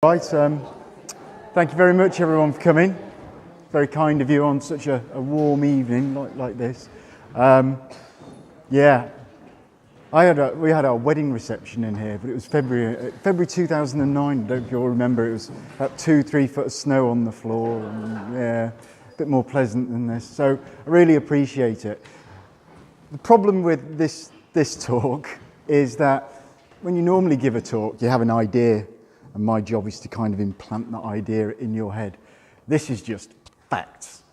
Right, thank you very much everyone for coming. Very kind of you on such a warm evening like this. Yeah, we had our wedding reception in here, but it was February 2009. I don't know if you'll remember. It was about 2-3 foot of snow on the floor, and yeah, a bit more pleasant than this. So I really appreciate it. The problem with this talk is that when you normally give a talk, you have an idea. And my job is to kind of implant that idea in your head. This is just facts.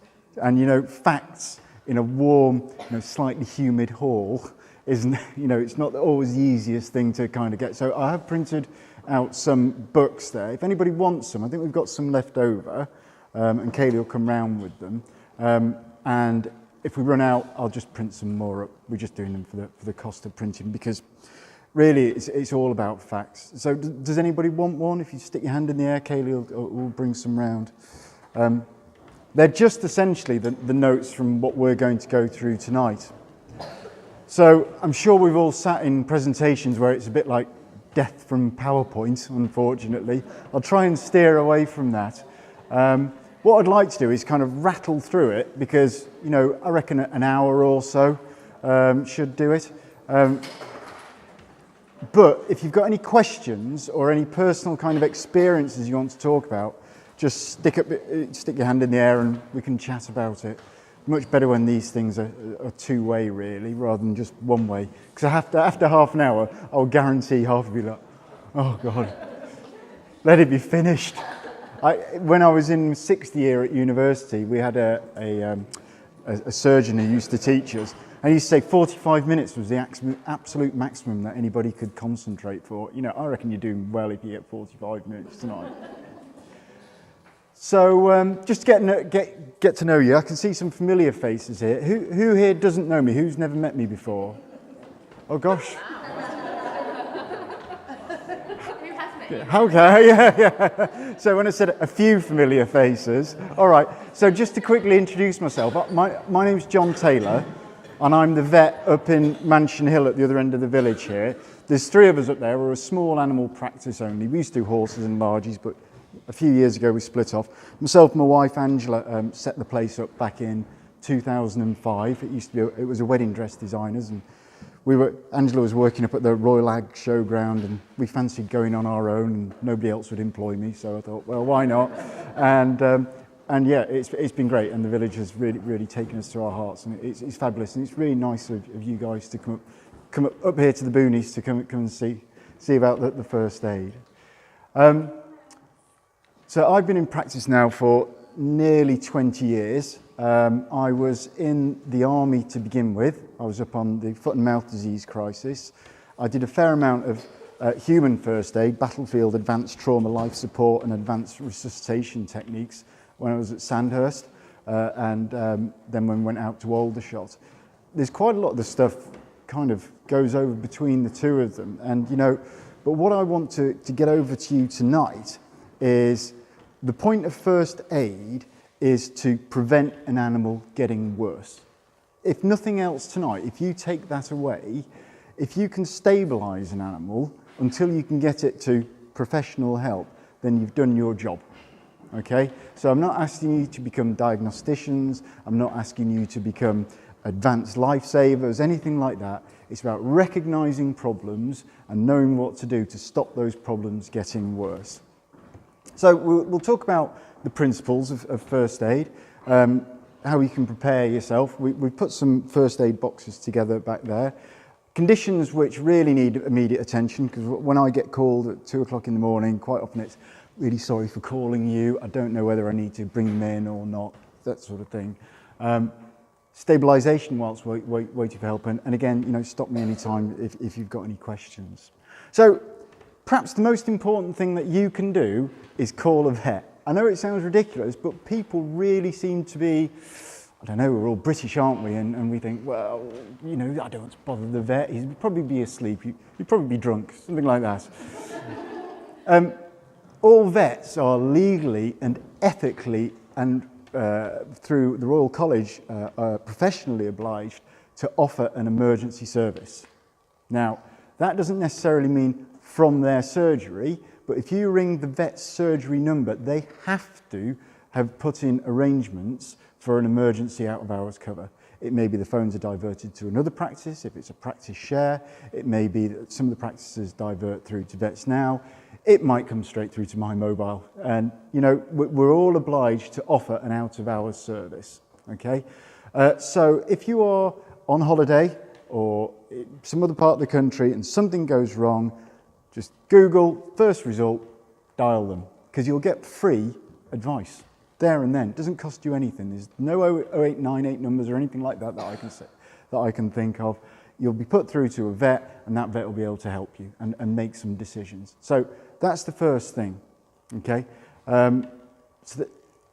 And facts in a warm, slightly humid hall isn't, it's not always the easiest thing to kind of get. So I have printed out some books there. If anybody wants some, I think we've got some left over, and Kaylee will come round with them. And if we run out, I'll just print some more up. We're just doing them for the cost of printing because really, it's all about facts. So does anybody want one? If you stick your hand in the air, Kaylee will bring some round. They're just essentially the notes from what we're going to go through tonight. So I'm sure we've all sat in presentations where it's a bit like death from PowerPoint, unfortunately. I'll try and steer away from that. What I'd like to do is kind of rattle through it because, I reckon an hour or so should do it. But if you've got any questions or any personal kind of experiences you want to talk about, just stick your hand in the air and we can chat about it. Much better when these things are two-way, really, rather than just one way. Because after half an hour, I'll guarantee half will be like, oh God, let it be finished. When I was in sixth year at university, we had a surgeon who used to teach us. And he used to say 45 minutes was the absolute maximum that anybody could concentrate for. I reckon you're doing well if you get 45 minutes tonight. So just to get to know you, I can see some familiar faces here. Who here doesn't know me? Who's never met me before? Oh gosh. Who has met you? Okay, yeah. So when I said a few familiar faces, all right. So just to quickly introduce myself, my name's John Taylor. And I'm the vet up in Mansion Hill at the other end of the village here. There's 3 of us up there. We're a small animal practice only. We used to do horses and barges, but a few years ago we split off. Myself and my wife Angela set the place up back in 2005. It was a wedding dress designers, and Angela was working up at the Royal Ag Showground, and we fancied going on our own, and nobody else would employ me, so I thought, well, why not? And yeah, it's been great, and the village has really taken us to our hearts, and it's fabulous, and it's really nice of you guys to come up here to the boonies to come and see about the first aid. So I've been in practice now for nearly 20 years. I was in the army to begin with. I was up on the foot and mouth disease crisis. I did a fair amount of human first aid, battlefield advanced trauma life support, and advanced resuscitation techniques when I was at Sandhurst, and then when we went out to Aldershot. There's quite a lot of the stuff kind of goes over between the two of them, and but what I want to get over to you tonight is the point of first aid is to prevent an animal getting worse. If nothing else tonight, if you take that away, if you can stabilise an animal until you can get it to professional help, then you've done your job. Okay, so I'm not asking you to become diagnosticians, I'm not asking you to become advanced lifesavers, anything like that. It's about recognising problems and knowing what to do to stop those problems getting worse. So we'll talk about the principles of first aid, how you can prepare yourself. We've put some first aid boxes together back there. Conditions which really need immediate attention, because when I get called at 2 o'clock in the morning, quite often it's really sorry for calling you, I don't know whether I need to bring them in or not, that sort of thing. Stabilisation whilst waiting for help, and again, stop me anytime if you've got any questions. So perhaps the most important thing that you can do is call a vet. I know it sounds ridiculous, but people really seem to be, I don't know, we're all British, aren't we? And we think, well, I don't want to bother the vet, he'd probably be asleep, he'd probably be drunk, something like that. All vets are legally and ethically and through the Royal College are professionally obliged to offer an emergency service. Now, that doesn't necessarily mean from their surgery, But if you ring the vet's surgery number, they have to have put in arrangements for an emergency out-of-hours cover. It may be the phones are diverted to another practice, if it's a practice share. It may be that some of the practices divert through to Vets Now. It might come straight through to my mobile. And, you know, we're all obliged to offer an out-of-hours service, okay? So if you are on holiday or in some other part of the country and something goes wrong, just Google, first result, dial them, because you'll get free advice there and then. It doesn't cost you anything. There's no 0898 numbers or anything like that that I can think of. You'll be put through to a vet, and that vet will be able to help you and make some decisions. So that's the first thing, okay?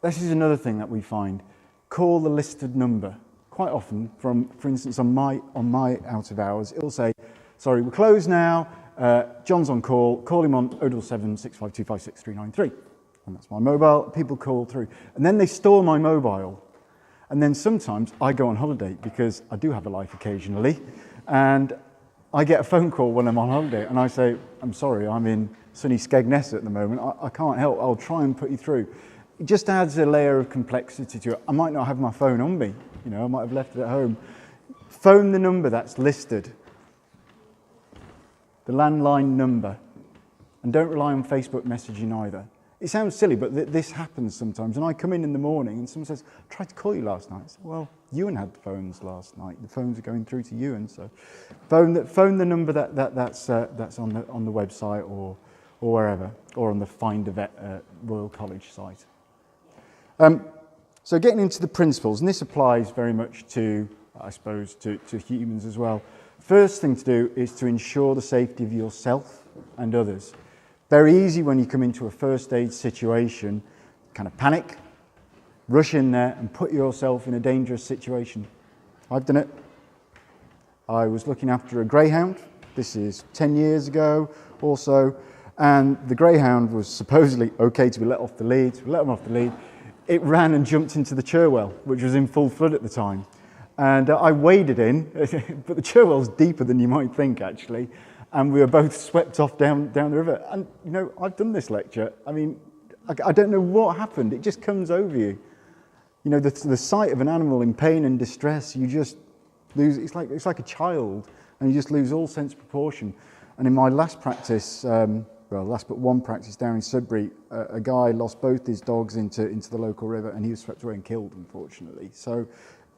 This is another thing that we find. Call the listed number. Quite often, for instance, on my out of hours, it'll say, sorry, we're closed now, John's on call him on 077 65256 and that's my mobile. People call through, and then they store my mobile, and then sometimes I go on holiday, because I do have a life occasionally, and I get a phone call when I'm on holiday, and I say, I'm sorry, I'm in sunny Skegness at the moment, I can't help, I'll try and put you through. It just adds a layer of complexity to it. I might not have my phone on me, you know, I might have left it at home. Phone the number that's listed, the landline number, and don't rely on Facebook messaging either. It sounds silly, but this happens sometimes. And I come in the morning and someone says, I tried to call you last night. I said, well, Ewan had the phones last night. The phones are going through to Ewan. So phone the number that's on the website or wherever, or on the Find a Vet Royal College site. So getting into the principles, and this applies very much to, I suppose, to humans as well. First thing to do is to ensure the safety of yourself and others. Very easy when you come into a first aid situation, kind of panic, rush in there and put yourself in a dangerous situation. I've done it. I was looking after a greyhound. This is 10 years ago or so, and the greyhound was supposedly okay to be let off the lead. So we let him off the lead. It ran and jumped into the Cherwell, which was in full flood at the time. And I waded in, but the Cherwell's deeper than you might think, actually. And we were both swept off down the river. And, you know, I've done this lecture. I mean, I don't know what happened. It just comes over you. You know, the sight of an animal in pain and distress, you just lose, it's like a child, and you just lose all sense of proportion. And in my last practice, last but one practice down in Sudbury, a guy lost both his dogs into the local river, and he was swept away and killed, unfortunately. So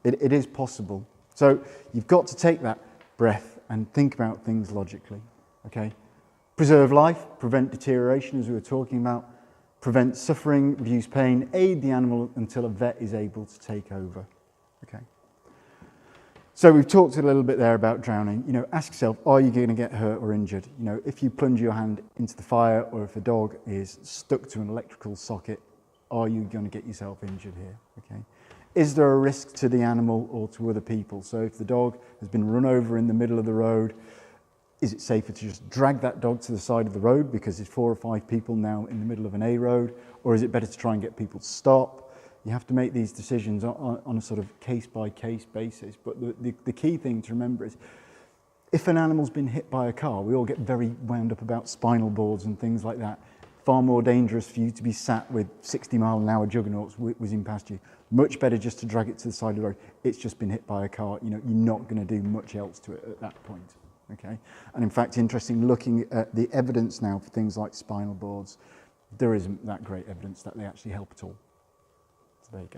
it is possible. So you've got to take that breath and think about things logically, okay? Preserve life, prevent deterioration, as we were talking about, prevent suffering, reduce pain, aid the animal until a vet is able to take over, okay? So we've talked a little bit there about drowning. You know, ask yourself, are you going to get hurt or injured? You know, if you plunge your hand into the fire, or if a dog is stuck to an electrical socket, are you going to get yourself injured here, okay? Is there a risk to the animal or to other people? So if the dog has been run over in the middle of the road, is it safer to just drag that dog to the side of the road because there's 4 or 5 people now in the middle of an A road? Or is it better to try and get people to stop? You have to make these decisions on a sort of case-by-case basis. But the key thing to remember is, if an animal's been hit by a car, we all get very wound up about spinal boards and things like that. Far more dangerous for you to be sat with 60-mile-an-hour juggernauts whizzing past you. Much better just to drag it to the side of the road. It's just been hit by a car. You know, you're not going to do much else to it at that point. Okay? And in fact, interesting, looking at the evidence now for things like spinal boards, there isn't that great evidence that they actually help at all. So there you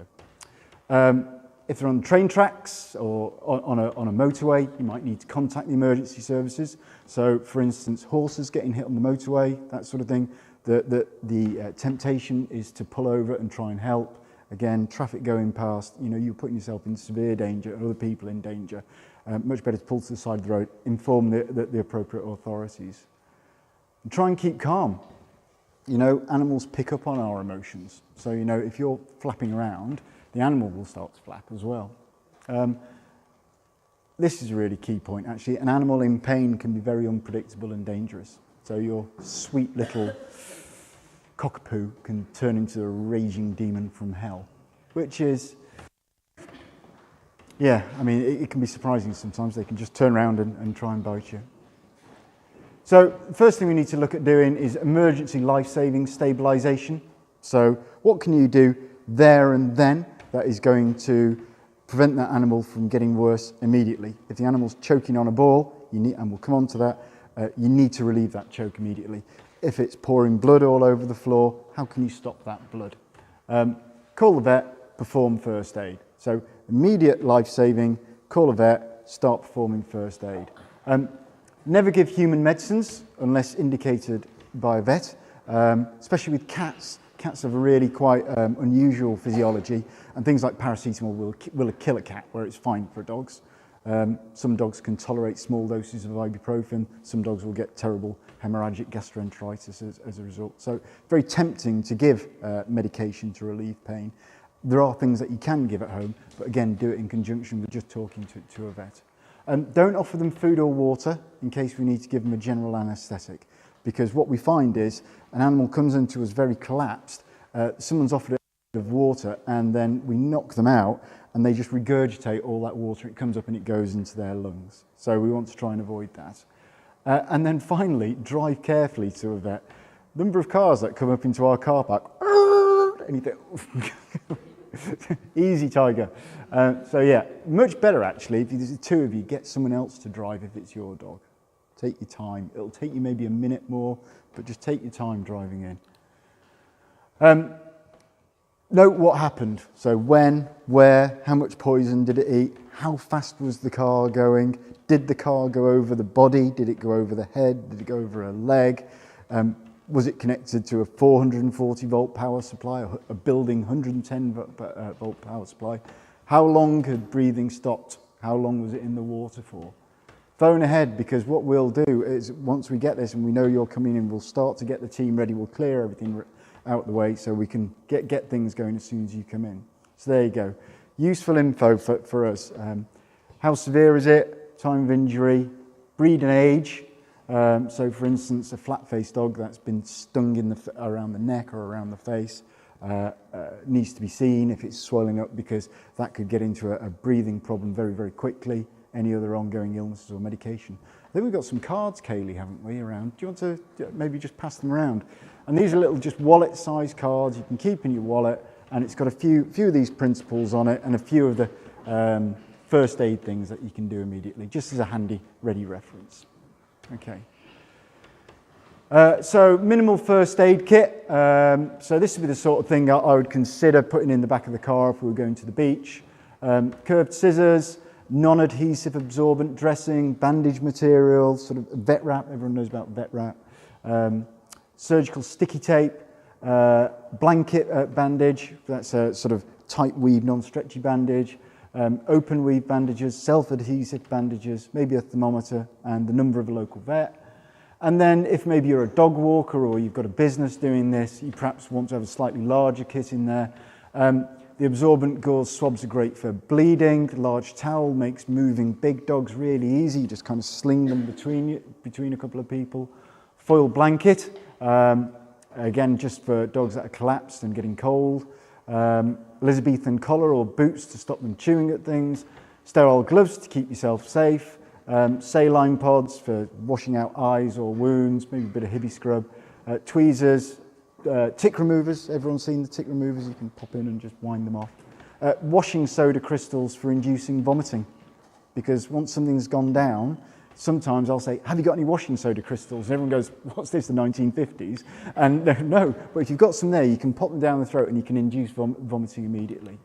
go. If they're on train tracks or on a motorway, you might need to contact the emergency services. So, for instance, horses getting hit on the motorway, that sort of thing. The temptation is to pull over and try and help. Again, traffic going past, you know, you're putting yourself in severe danger and other people in danger. Much better to pull to the side of the road, inform the appropriate authorities. And try and keep calm. You know, animals pick up on our emotions. So, you know, if you're flapping around, the animal will start to flap as well. This is a really key point, actually. An animal in pain can be very unpredictable and dangerous. So your sweet little cockapoo can turn into a raging demon from hell, which is, yeah, I mean, it can be surprising sometimes. They can just turn around and try and bite you. So the first thing we need to look at doing is emergency life-saving stabilisation. So what can you do there and then that is going to prevent that animal from getting worse immediately? If the animal's choking on a ball, and we'll come on to that, you need to relieve that choke immediately. If it's pouring blood all over the floor, how can you stop that blood? Call the vet, perform first aid. So immediate life-saving, call a vet, start performing first aid. Never give human medicines unless indicated by a vet, especially with cats. Cats have a really quite unusual physiology, and things like paracetamol will kill a cat, where it's fine for dogs. Some dogs can tolerate small doses of ibuprofen. Some dogs will get terrible hemorrhagic gastroenteritis as a result. So very tempting to give medication to relieve pain. There are things that you can give at home, but again, do it in conjunction with just talking to a vet. Don't offer them food or water in case we need to give them a general anaesthetic, because what we find is an animal comes into us very collapsed, someone's offered a bit of water, and then we knock them out and they just regurgitate all that water. It comes up and it goes into their lungs. So we want to try and avoid that. And then finally, drive carefully to a vet. Number of cars that come up into our car park, and you think, easy tiger. So yeah, much better actually if there's two of you, get someone else to drive if it's your dog. Take your time. It'll take you maybe a minute more, but just take your time driving in. Note what happened. So when, where, how much poison did it eat? How fast was the car going? Did the car go over the body? Did it go over the head? Did it go over a leg? Was it connected to a 440 volt power supply, a building 110 volt power supply? How long had breathing stopped? How long was it in the water for? Phone ahead, because what we'll do is once we get this and we know you're coming in, we'll start to get the team ready. We'll clear everything out the way so we can get things going as soon as you come in. So there you go. Useful info for us. How severe is it? Time of injury, breed and age. So for instance, a flat-faced dog that's been stung around the neck or around the face needs to be seen if it's swelling up, because that could get into a breathing problem very, very quickly. Any other ongoing illnesses or medication. I think we've got some cards, Kaylee, haven't we, around? Do you want to maybe just pass them around? And these are little just wallet-sized cards you can keep in your wallet, and it's got a few of these principles on it and a few of the first aid things that you can do immediately, just as a handy, ready reference. Okay. So minimal first aid kit. So this would be the sort of thing I would consider putting in the back of the car if we were going to the beach. Curved scissors, non-adhesive absorbent dressing, bandage material, sort of vet wrap. Everyone knows about vet wrap. Surgical sticky tape, blanket bandage. That's a sort of tight weave, non-stretchy bandage. Open weave bandages, self-adhesive bandages, maybe a thermometer, and the number of a local vet. And then if maybe you're a dog walker or you've got a business doing this, you perhaps want to have a slightly larger kit in there. The absorbent gauze swabs are great for bleeding. The large towel makes moving big dogs really easy. You just kind of sling them between a couple of people. Foil blanket, again, just for dogs that are collapsed and getting cold. Elizabethan collar or boots to stop them chewing at things. Sterile gloves to keep yourself safe. Saline pods for washing out eyes or wounds, maybe a bit of hibby scrub. Tweezers. Tick removers, everyone's seen the tick removers, you can pop in and just wind them off. Washing soda crystals for inducing vomiting, because once something's gone down, sometimes I'll say, have you got any washing soda crystals? And everyone goes, what's this, the 1950s? And no, but if you've got some there, you can pop them down the throat and you can induce vomiting immediately.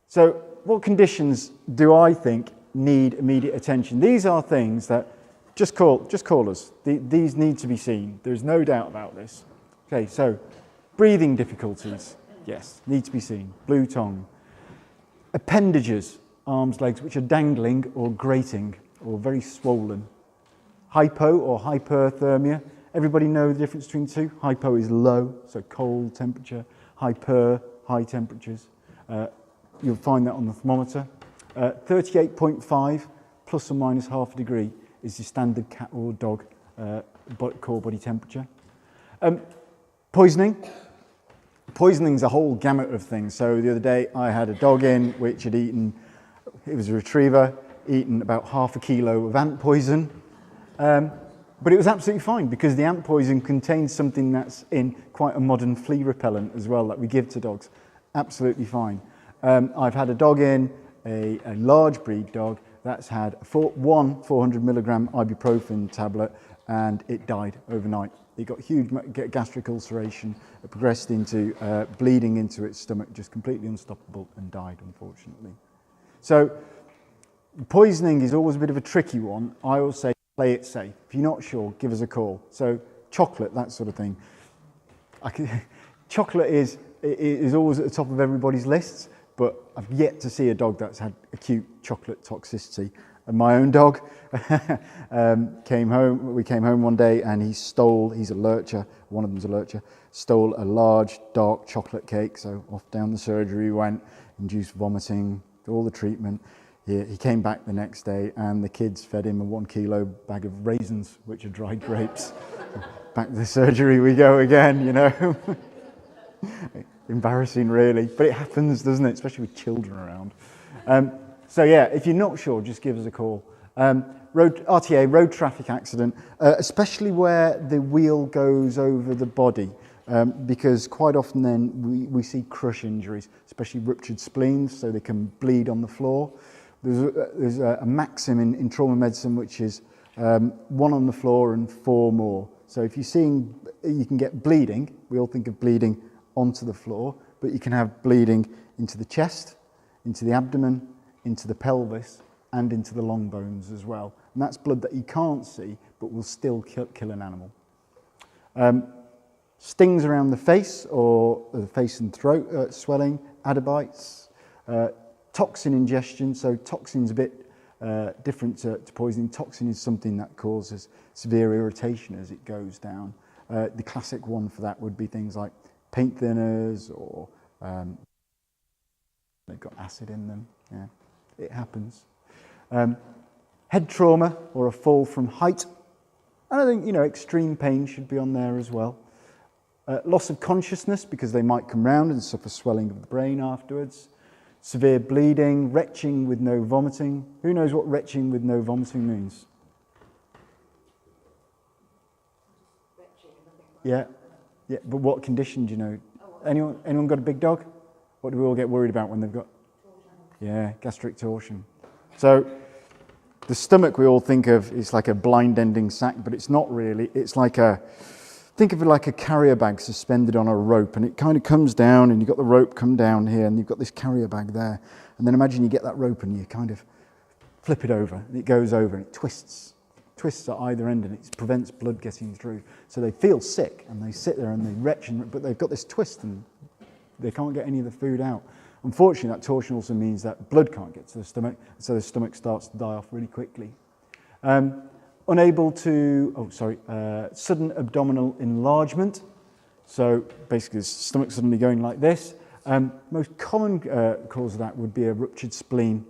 So what conditions do I think need immediate attention? These are things that Just call us. These need to be seen. There's no doubt about this. Okay, so breathing difficulties, yes, need to be seen. Blue tongue. Appendages, arms, legs, which are dangling or grating or very swollen. Hypo or hyperthermia. Everybody know the difference between the two? Hypo is low, so cold temperature. Hyper, high temperatures. You'll find that on the thermometer. 38.5 plus or minus half a degree is the standard cat or dog core body temperature. Poisoning. Poisoning's a whole gamut of things. So the other day I had a dog in which had eaten, it was a retriever, eaten about half a kilo of ant poison. But it was absolutely fine because the ant poison contains something that's in quite a modern flea repellent as well that we give to dogs. Absolutely fine. I've had a dog in, a large breed dog, that's had one 400 milligram ibuprofen tablet and it died overnight. It got huge gastric ulceration, it progressed into bleeding into its stomach, just completely unstoppable, and died, unfortunately. So poisoning is always a bit of a tricky one. I always say play it safe. If you're not sure, give us a call. So chocolate, that sort of thing. Chocolate is always at the top of everybody's lists, but I've yet to see a dog that's had acute chocolate toxicity. And my own dog came home. We came home one day and he's a lurcher, one of them's a lurcher, stole a large dark chocolate cake. So off down the surgery we went, induced vomiting, all the treatment. He came back the next day and the kids fed him a 1 kilo bag of raisins, which are dried grapes. Back to the surgery we go again, you know. Embarrassing, really, but it happens, doesn't it? Especially with children around. So yeah, if you're not sure, just give us a call. RTA, road traffic accident, especially where the wheel goes over the body, because quite often then we see crush injuries, especially ruptured spleens, so they can bleed on the floor. There's a maxim in trauma medicine which is 1 on the floor and 4 more. So if you're seeing, you can get bleeding, we all think of bleeding onto the floor, but you can have bleeding into the chest, into the abdomen, into the pelvis, and into the long bones as well. And that's blood that you can't see, but will still kill an animal. Stings around the face or the face and throat swelling, adenobites, toxin ingestion. So toxin's a bit different to poisoning. Toxin is something that causes severe irritation as it goes down. The classic one for that would be things like paint thinners or they've got acid in them. Yeah, it happens. Head trauma or a fall from height. And I think, extreme pain should be on there as well. Loss of consciousness because they might come round and suffer swelling of the brain afterwards. Severe bleeding, retching with no vomiting. Who knows what retching with no vomiting means? Yeah, but what condition do you know? Anyone got a big dog? What do we all get worried about when they've got? Yeah, gastric torsion. So the stomach we all think of is like a blind ending sac, but it's not really. It's like think of it like a carrier bag suspended on a rope, and it kind of comes down, and you've got the rope come down here, and you've got this carrier bag there. And then imagine you get that rope and you kind of flip it over, and it goes over, and it twists at either end, and it prevents blood getting through. So they feel sick, and they sit there and they retch, but they've got this twist, and they can't get any of the food out. Unfortunately, that torsion also means that blood can't get to the stomach, so the stomach starts to die off really quickly. Sudden abdominal enlargement. So basically the stomach suddenly going like this. Most common cause of that would be a ruptured spleen,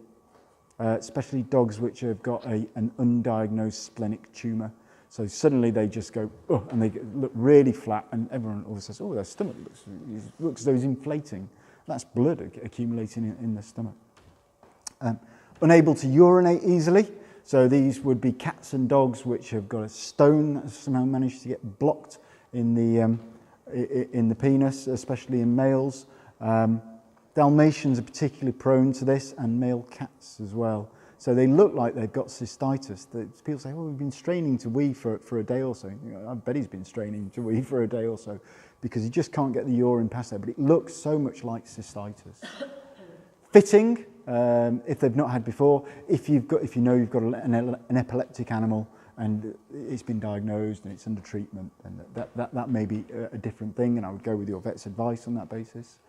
especially dogs which have got an undiagnosed splenic tumour. So suddenly they just go, oh, and they look really flat, and everyone always says, oh, their stomach looks as though it's inflating. That's blood accumulating in the stomach. Unable to urinate easily. So these would be cats and dogs which have got a stone that has somehow managed to get blocked in the penis, especially in males. Dalmatians are particularly prone to this, and male cats as well. So they look like they've got cystitis. People say, oh, we've been straining to wee for a day or so. I bet he's been straining to wee for a day or so because he just can't get the urine past there, but it looks so much like cystitis. Fitting, if they've not had before, if you know you've got an epileptic animal and it's been diagnosed and it's under treatment, then that may be a different thing, and I would go with your vet's advice on that basis.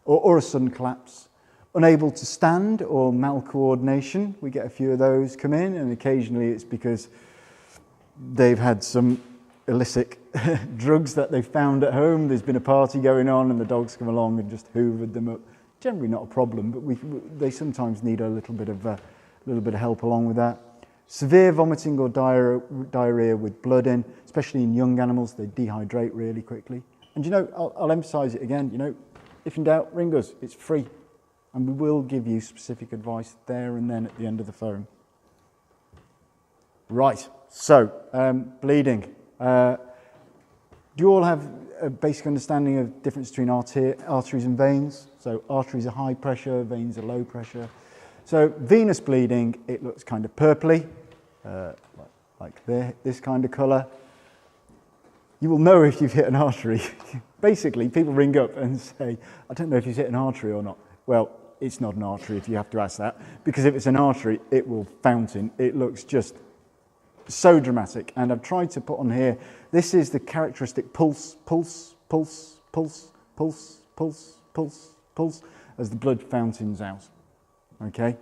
Or a sudden collapse. Unable to stand or malcoordination, we get a few of those come in, and occasionally it's because they've had some illicit drugs that they've found at home. There's been a party going on and the dogs come along and just hoovered them up. Generally not a problem, but they sometimes need a little bit of help along with that. Severe vomiting or diarrhea with blood in, especially in young animals, they dehydrate really quickly. And I'll emphasise it again, if in doubt, ring us, it's free. And we will give you specific advice there and then at the end of the phone. Right. So, bleeding. Do you all have a basic understanding of the difference between arteries and veins? So arteries are high pressure, veins are low pressure. So venous bleeding, it looks kind of purpley, like this kind of colour. You will know if you've hit an artery. Basically, people ring up and say, I don't know if you've hit an artery or not. Well, it's not an artery if you have to ask that, because if it's an artery, it will fountain. It looks just so dramatic. And I've tried to put on here, this is the characteristic pulse, pulse, pulse, pulse, pulse, pulse, pulse, pulse, as the blood fountains out. Okay?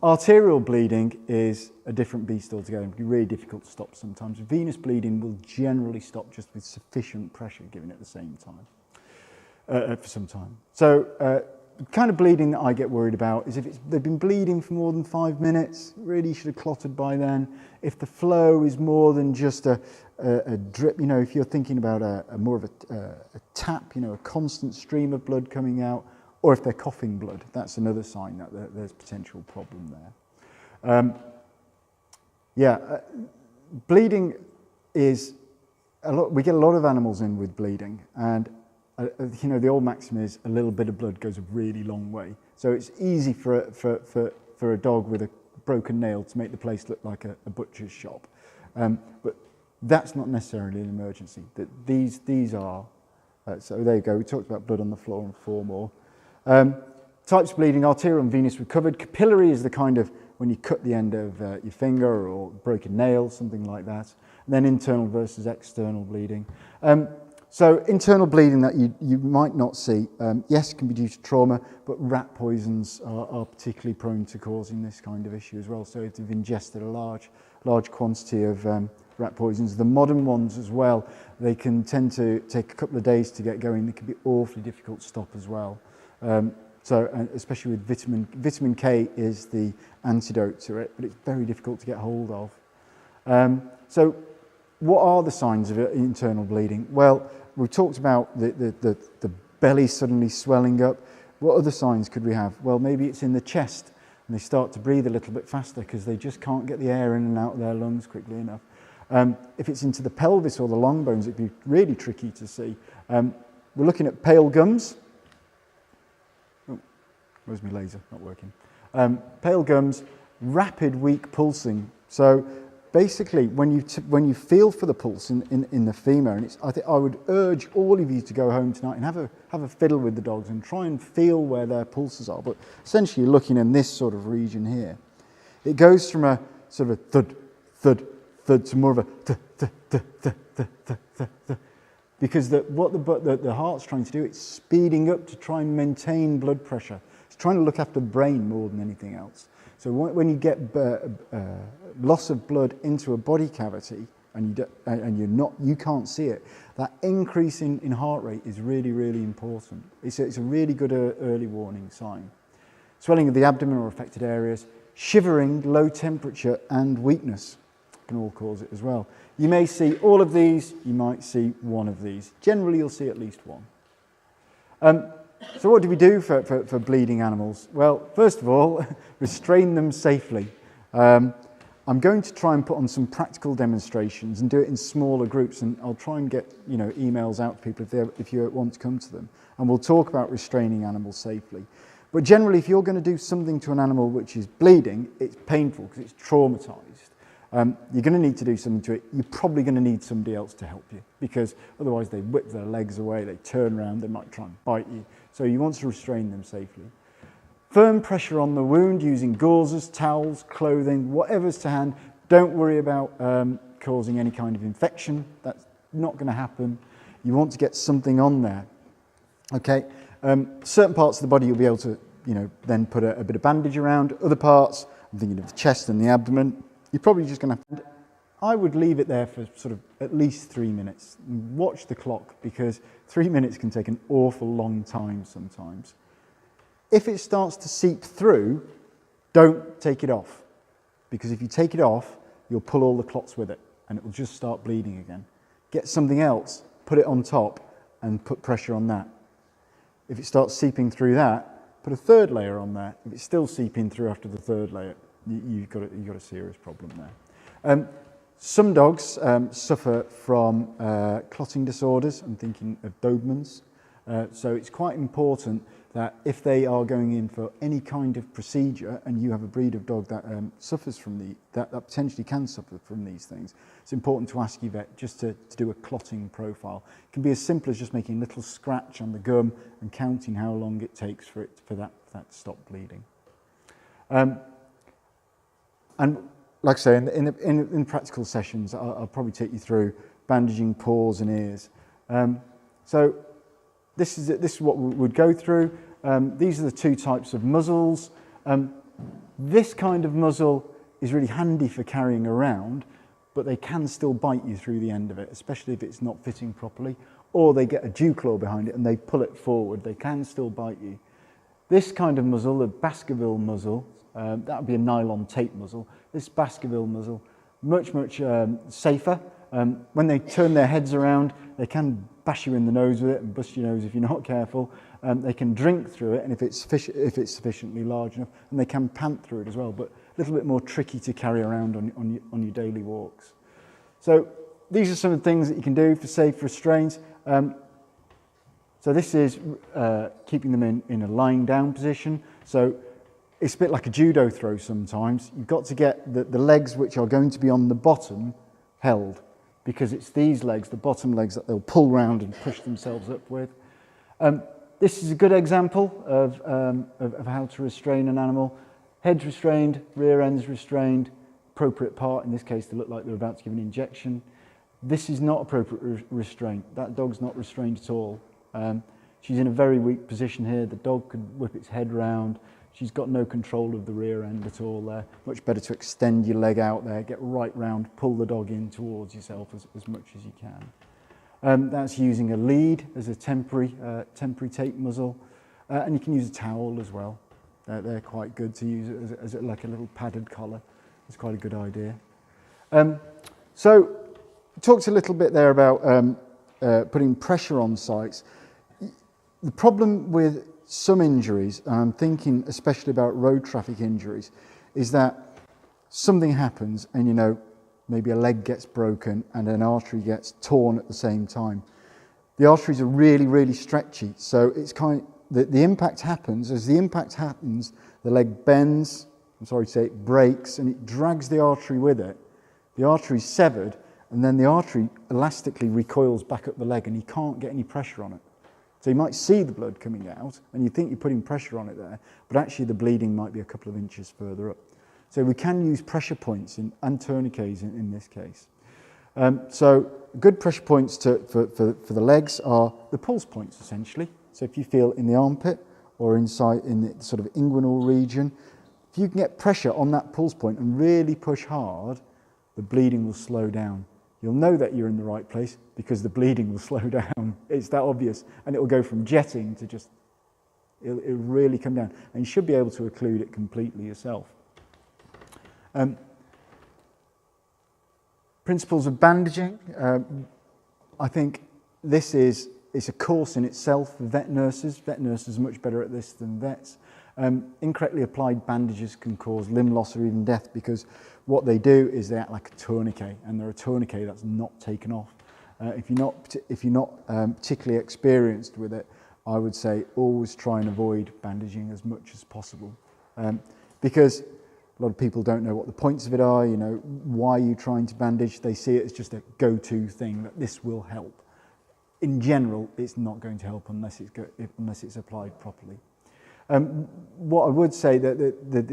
Arterial bleeding is a different beast altogether. It can be really difficult to stop sometimes. Venous bleeding will generally stop just with sufficient pressure given at the same time, for some time. So the kind of bleeding that I get worried about is if they've been bleeding for more than 5 minutes, really should have clotted by then. If the flow is more than just a drip, you know, if you're thinking about more of a tap, you know, a constant stream of blood coming out, or if they're coughing blood, that's another sign that there's potential problem there. Bleeding is a lot. We get a lot of animals in with bleeding, and you know, the old maxim is a little bit of blood goes a really long way. So it's easy for a dog with a broken nail to make the place look like a butcher's shop, but that's not necessarily an emergency. That these are. So there you go. We talked about blood on the floor and 4 more. Types of bleeding: arterial and venous, we covered. Capillary is the kind of when you cut the end of your finger or broken nail, something like that. And then internal versus external bleeding. So internal bleeding that you might not see, yes, can be due to trauma, but rat poisons are particularly prone to causing this kind of issue as well. So if you've ingested a large quantity of rat poisons, the modern ones as well, they can tend to take a couple of days to get going. They can be awfully difficult to stop as well. Especially with vitamin K is the antidote to it, but it's very difficult to get hold of. So what are the signs of internal bleeding? Well, we talked about the belly suddenly swelling up. What other signs could we have? Well, maybe it's in the chest and they start to breathe a little bit faster because they just can't get the air in and out of their lungs quickly enough. If it's into the pelvis or the long bones, it'd be really tricky to see. We're looking at pale gums. Where's my laser? Not working. Pale gums, rapid, weak pulsing. So basically, when you feel for the pulse in the femur, and I would urge all of you to go home tonight and have a fiddle with the dogs and try and feel where their pulses are. But essentially, you're looking in this sort of region here. It goes from a sort of thud, thud, thud to more of a th, th, th, th, th, th, th, th. Because what the heart's trying to do, it's speeding up to try and maintain blood pressure. It's trying to look after the brain more than anything else. So when you get loss of blood into a body cavity and you can't see it, that increase in heart rate is really, really important. It's a really good early warning sign. Swelling of the abdomen or affected areas, shivering, low temperature, and weakness can all cause it as well. You may see all of these, you might see one of these. Generally, you'll see at least one. So what do we do for bleeding animals? Well, first of all, restrain them safely. I'm going to try and put on some practical demonstrations and do it in smaller groups, and I'll try and get emails out to people if you want to come to them. And we'll talk about restraining animals safely. But generally, if you're going to do something to an animal which is bleeding, it's painful because it's traumatized. You're going to need to do something to it. You're probably going to need somebody else to help you, because otherwise they whip their legs away, they turn around, they might try and bite you. So you want to restrain them safely. Firm pressure on the wound using gauzes, towels, clothing, whatever's to hand. Don't worry about causing any kind of infection. That's not going to happen. You want to get something on there. Okay. Certain parts of the body you'll be able to, then put a bit of bandage around. Other parts, I'm thinking of the chest and the abdomen, you're probably just going to have to. I would leave it there for sort of at least 3 minutes. Watch the clock, because 3 minutes can take an awful long time sometimes. If it starts to seep through, don't take it off, because if you take it off, you'll pull all the clots with it and it will just start bleeding again. Get something else, put it on top and put pressure on that. If it starts seeping through that, put a third layer on there. If it's still seeping through after the third layer, you've got a serious problem there. Some dogs suffer from clotting disorders. I'm thinking of Dobermans. So it's quite important that if they are going in for any kind of procedure and you have a breed of dog that suffers from that potentially can suffer from these things, it's important to ask your vet just to do a clotting profile. It can be as simple as just making a little scratch on the gum and counting how long it takes for that to stop bleeding. And like I say, in practical sessions, I'll probably take you through bandaging paws and ears. So this is what we would go through. These are the two types of muzzles. This kind of muzzle is really handy for carrying around, but they can still bite you through the end of it, especially if it's not fitting properly, or they get a dew claw behind it and they pull it forward. They can still bite you. This kind of muzzle, the Baskerville muzzle, that would be a nylon tape muzzle. This Baskerville muzzle, much safer. When they turn their heads around, they can bash you in the nose with it and bust your nose if you're not careful. They can drink through it, and if it's sufficiently large enough, and they can pant through it as well, but a little bit more tricky to carry around on your daily walks. So these are some of the things that you can do for safe restraints. So this is keeping them in a lying down position. So it's a bit like a judo throw sometimes. You've got to get the legs which are going to be on the bottom held, because it's these legs, the bottom legs, that they'll pull round and push themselves up with. This is a good example of how to restrain an animal. Heads restrained, rear ends restrained, appropriate part, in this case they look like they're about to give an injection. This is not appropriate restraint. That dog's not restrained at all. She's in a very weak position here. The dog could whip its head round. She's got no control of the rear end at all there. Much better to extend your leg out there, get right round, pull the dog in towards yourself as much as you can. That's using a lead as a temporary tape muzzle, and you can use a towel as well. They're quite good to use as like a little padded collar. It's quite a good idea. So we talked a little bit there about putting pressure on sites. The problem with some injuries, and I'm thinking especially about road traffic injuries, is that something happens and maybe a leg gets broken and an artery gets torn at the same time. The arteries are really stretchy, so it's the impact happens. As the impact happens, the leg bends, I'm sorry to say, it breaks, and it drags the artery with it. The artery's severed, and then the artery elastically recoils back up the leg, and you can't get any pressure on it. So you might see the blood coming out, and you think you're putting pressure on it there, but actually the bleeding might be a couple of inches further up. So we can use pressure points and tourniquets in this case. So good pressure points for the legs are the pulse points, essentially. So if you feel in the armpit or inside in the sort of inguinal region, if you can get pressure on that pulse point and really push hard, the bleeding will slow down. You'll know that you're in the right place because the bleeding will slow down. It's that obvious. And it will go from jetting to just, it'll really come down. And you should be able to occlude it completely yourself. Principles of bandaging. I think it's a course in itself for vet nurses. Vet nurses are much better at this than vets. Incorrectly applied bandages can cause limb loss or even death, because what they do is they act like a tourniquet, and they're a tourniquet that's not taken off. If you're not particularly experienced with it, I would say always try and avoid bandaging as much as possible, because a lot of people don't know what the points of it are. Why are you trying to bandage? They see it as just a go-to thing, that this will help. In general, it's not going to help unless it's applied properly. What I would say that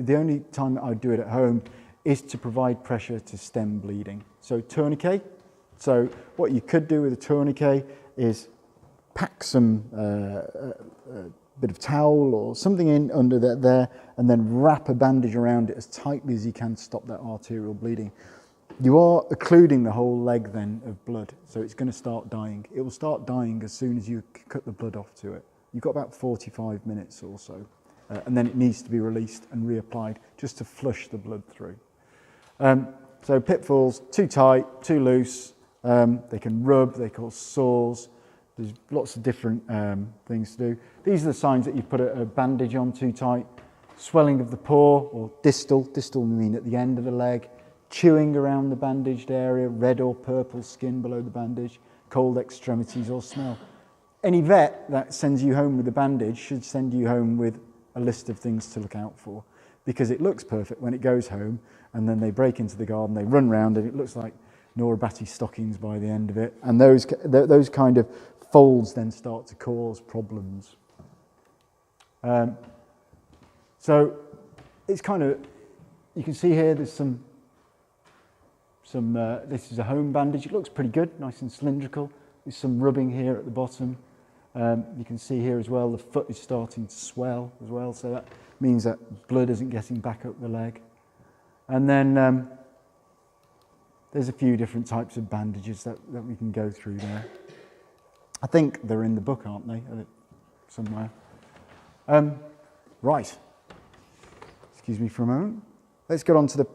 the only time that I do it at home is to provide pressure to stem bleeding. So tourniquet. So what you could do with a tourniquet is pack some bit of towel or something in under there, and then wrap a bandage around it as tightly as you can to stop that arterial bleeding. You are occluding the whole leg then of blood, so it's going to start dying. It will start dying as soon as you cut the blood off to it. You've got about 45 minutes or so, and then it needs to be released and reapplied just to flush the blood through. So pitfalls: too tight, too loose. They can rub, they cause sores. There's lots of different things to do. These are the signs that you put a bandage on too tight. Swelling of the paw, or distal. Distal mean at the end of the leg. chewing around the bandaged area, red or purple skin below the bandage, cold extremities or smell. Any vet that sends you home with a bandage should send you home with a list of things to look out for, because it looks perfect when it goes home, and then they break into the garden, they run round, and it looks like Nora Batty stockings by the end of it, and those kind of folds then start to cause problems. So it's kind of, you can see here there's some this is a home bandage. It looks pretty good, nice and cylindrical. There's some rubbing here at the bottom. You can see here as well the foot is starting to swell as well, so that means that blood isn't getting back up the leg. And then there's a few different types of bandages that we can go through there. I think they're in the book, aren't they? Somewhere. Right. Excuse me for a moment. Let's get on to the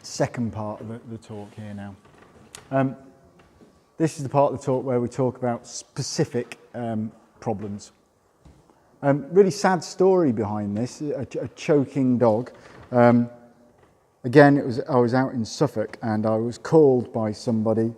second part of the talk here now. This is the part of the talk where we talk about specific problems. Really sad story behind this, a choking dog. Again, I was out in Suffolk and I was called by somebody,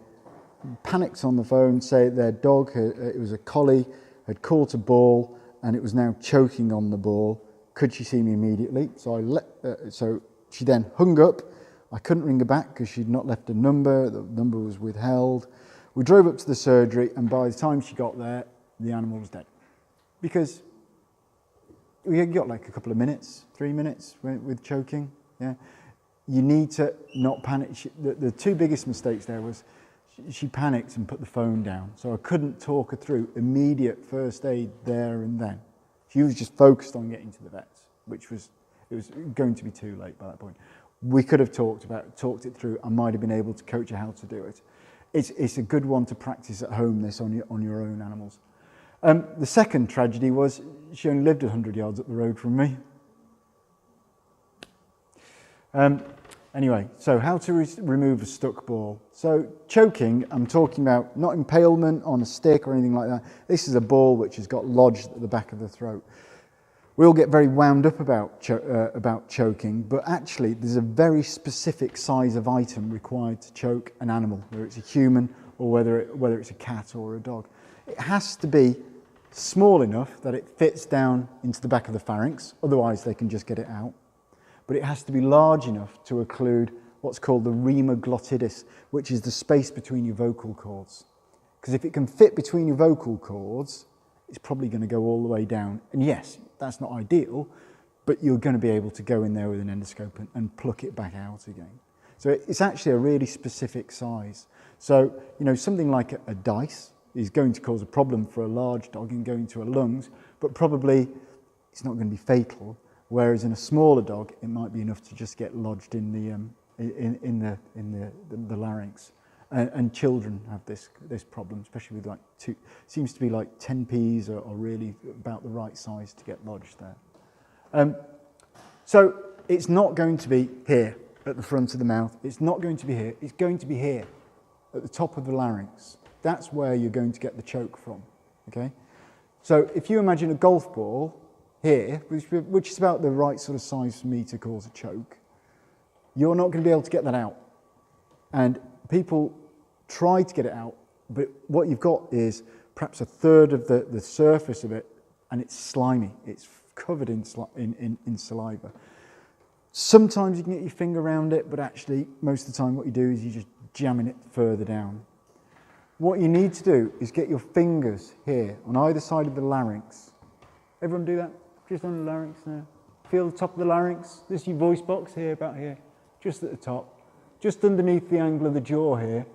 panicked on the phone, say their dog, it was a collie, had caught a ball and it was now choking on the ball. Could she see me immediately? So she then hung up. I couldn't ring her back because she'd not left a number. The number was withheld. We drove up to the surgery, and by the time she got there, the animal was dead. Because we got like a couple of minutes, 3 minutes with choking. Yeah, you need to not panic. The two biggest mistakes there was she panicked and put the phone down, so I couldn't talk her through immediate first aid there and then. She was just focused on getting to the vets, it was going to be too late by that point. We could have talked it through. I might have been able to coach her how to do it. It's a good one to practice at home, this on your own animals. The second tragedy was she only lived 100 yards up the road from me. Anyway, so how to remove a stuck ball. So choking, I'm talking about not impalement on a stick or anything like that. This is a ball which has got lodged at the back of the throat. We all get very wound up about choking, but actually there's a very specific size of item required to choke an animal, whether it's a human or whether it's a cat or a dog. It has to be small enough that it fits down into the back of the pharynx, otherwise they can just get it out. But it has to be large enough to occlude what's called the rema glottidis, which is the space between your vocal cords. Because if it can fit between your vocal cords, it's probably going to go all the way down. And yes, that's not ideal, but you're going to be able to go in there with an endoscope and pluck it back out again. So it's actually a really specific size. So, something like a dice is going to cause a problem for a large dog in going to a lungs, but probably it's not going to be fatal. Whereas in a smaller dog, it might be enough to just get lodged in the larynx. And children have this problem, especially with seems to be like 10 Ps are really about the right size to get lodged there. So it's not going to be here at the front of the mouth. It's not going to be here. It's going to be here at the top of the larynx. That's where you're going to get the choke from. Okay. So if you imagine a golf ball here, which is about the right sort of size for me to cause a choke, you're not going to be able to get that out. And people try to get it out, but what you've got is perhaps a third of the surface of it, and it's slimy. It's covered in saliva. Sometimes you can get your finger around it, but actually most of the time what you do is you just jamming it further down. What you need to do is get your fingers here on either side of the larynx. Everyone do that? Just on the larynx there. Feel the top of the larynx. This is your voice box here, about here. Just at the top. Just underneath the angle of the jaw here.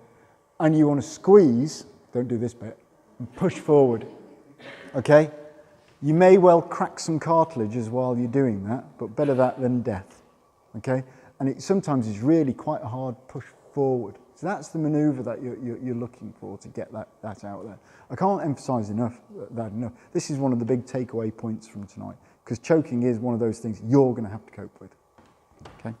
And you want to squeeze, don't do this bit, and push forward. Okay? You may well crack some cartilages while you're doing that, but better that than death. Okay? And it sometimes is really quite a hard push forward. So that's the manoeuvre that you're looking for to get that out there. I can't emphasize that enough. This is one of the big takeaway points from tonight, because choking is one of those things you're going to have to cope with. Okay?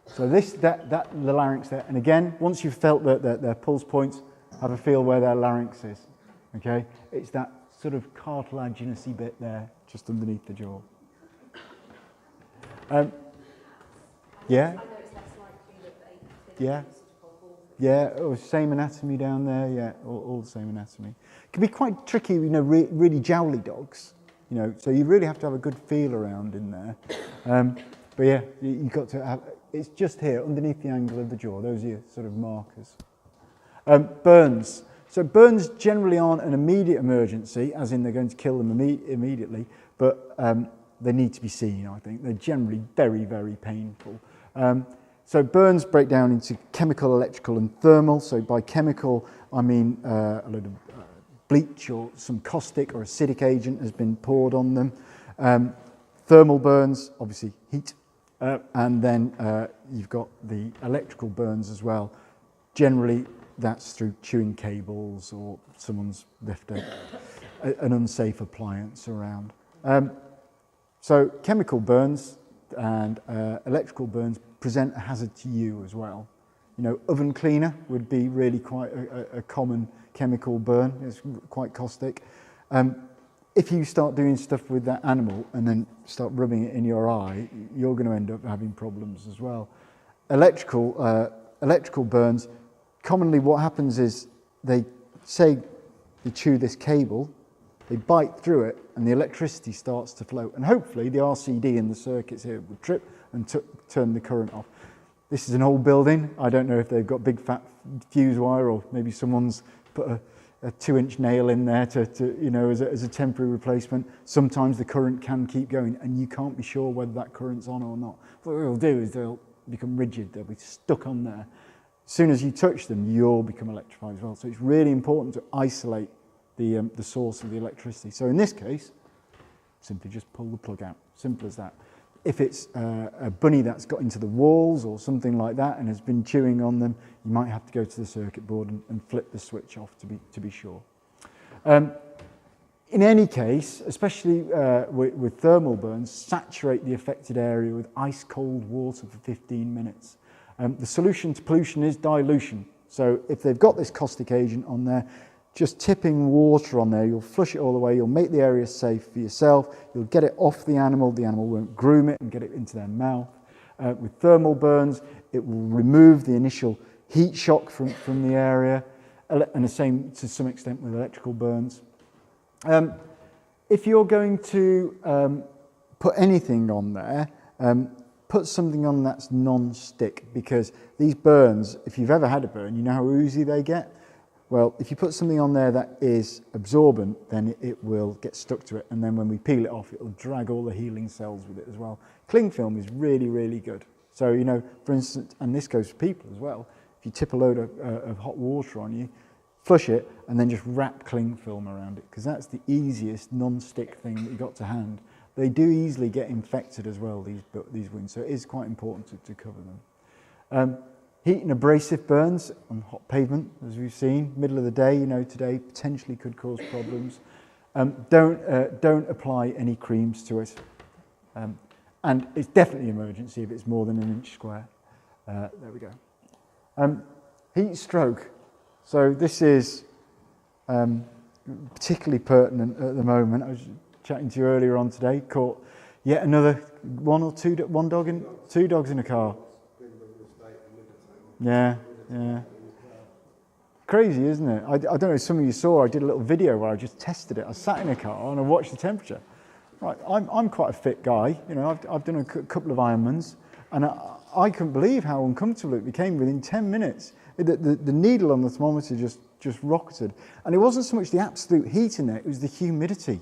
So the larynx there, and again, once you've felt their pulse points, have a feel where their larynx is. Okay? It's that sort of cartilaginousy bit there, just underneath the jaw. Yeah? I know Yeah. Yeah, same anatomy down there, yeah, all the same anatomy. It can be quite tricky, you know, really jowly dogs, you know, so you really have to have a good feel around in there. But yeah, you've got to have, it's just here, underneath the angle of the jaw, those are your sort of markers. Burns. So burns generally aren't an immediate emergency, as in they're going to kill them immediately, but they need to be seen, I think. They're generally very, very painful. So burns break down into chemical, electrical and thermal. So by chemical, I mean a load of bleach or some caustic or acidic agent has been poured on them. Thermal burns, obviously heat. And then you've got the electrical burns as well. Generally, that's through chewing cables or someone's left an unsafe appliance around. So chemical burns and electrical burns present a hazard to you as well. You know, oven cleaner would be really quite a common chemical burn. It's quite caustic. If you start doing stuff with that animal and then start rubbing it in your eye, you're going to end up having problems as well. Electrical burns, commonly what happens is they chew this cable, they bite through it, and the electricity starts to flow. And hopefully the RCD in the circuits here would trip and turn the current off. This is an old building. I don't know if they've got big fat fuse wire or maybe someone's put a 2-inch nail in there to you know, as a temporary replacement. Sometimes the current can keep going and you can't be sure whether that current's on or not. What they'll do is they'll become rigid. They'll be stuck on there. As soon as you touch them, you'll become electrified as well. So it's really important to isolate the source of the electricity. So in this case, simply just pull the plug out. Simple as that. If it's a bunny that's got into the walls or something like that and has been chewing on them, you might have to go to the circuit board and flip the switch off to be sure. In any case, especially with thermal burns, saturate the affected area with ice cold water for 15 minutes. The solution to pollution is dilution. So if they've got this caustic agent on there, just tipping water on there, you'll flush it all away, you'll make the area safe for yourself, you'll get it off the animal won't groom it and get it into their mouth. With thermal burns, it will remove the initial heat shock from the area, and the same to some extent with electrical burns. If you're going to put anything on there, put something on that's non-stick, because these burns, if you've ever had a burn, you know how oozy they get. Well, if you put something on there that is absorbent, then it will get stuck to it, and then when we peel it off, it'll drag all the healing cells with it as well. Cling film is really, really good. So, you know, for instance, and this goes for people as well, if you tip a load of hot water on you, flush it, and then just wrap cling film around it, because that's the easiest non-stick thing that you've got to hand. They do easily get infected as well, these wounds, so it is quite important to cover them. Heat and abrasive burns on hot pavement, as we've seen, middle of the day, you know, today potentially could cause problems. Don't apply any creams to it. And it's definitely an emergency if it's more than 1 inch square. There we go. Heat stroke. So this is particularly pertinent at the moment. I was chatting to you earlier on today, caught yet another two dogs in a car. Yeah. Crazy, isn't it? I don't know if some of you saw, I did a little video where I just tested it. I sat in a car and I watched the temperature. Right, I'm quite a fit guy, you know, I've done a couple of Ironmans, and I couldn't believe how uncomfortable it became within 10 minutes. The needle on the thermometer just rocketed. And it wasn't so much the absolute heat in there, it was the humidity.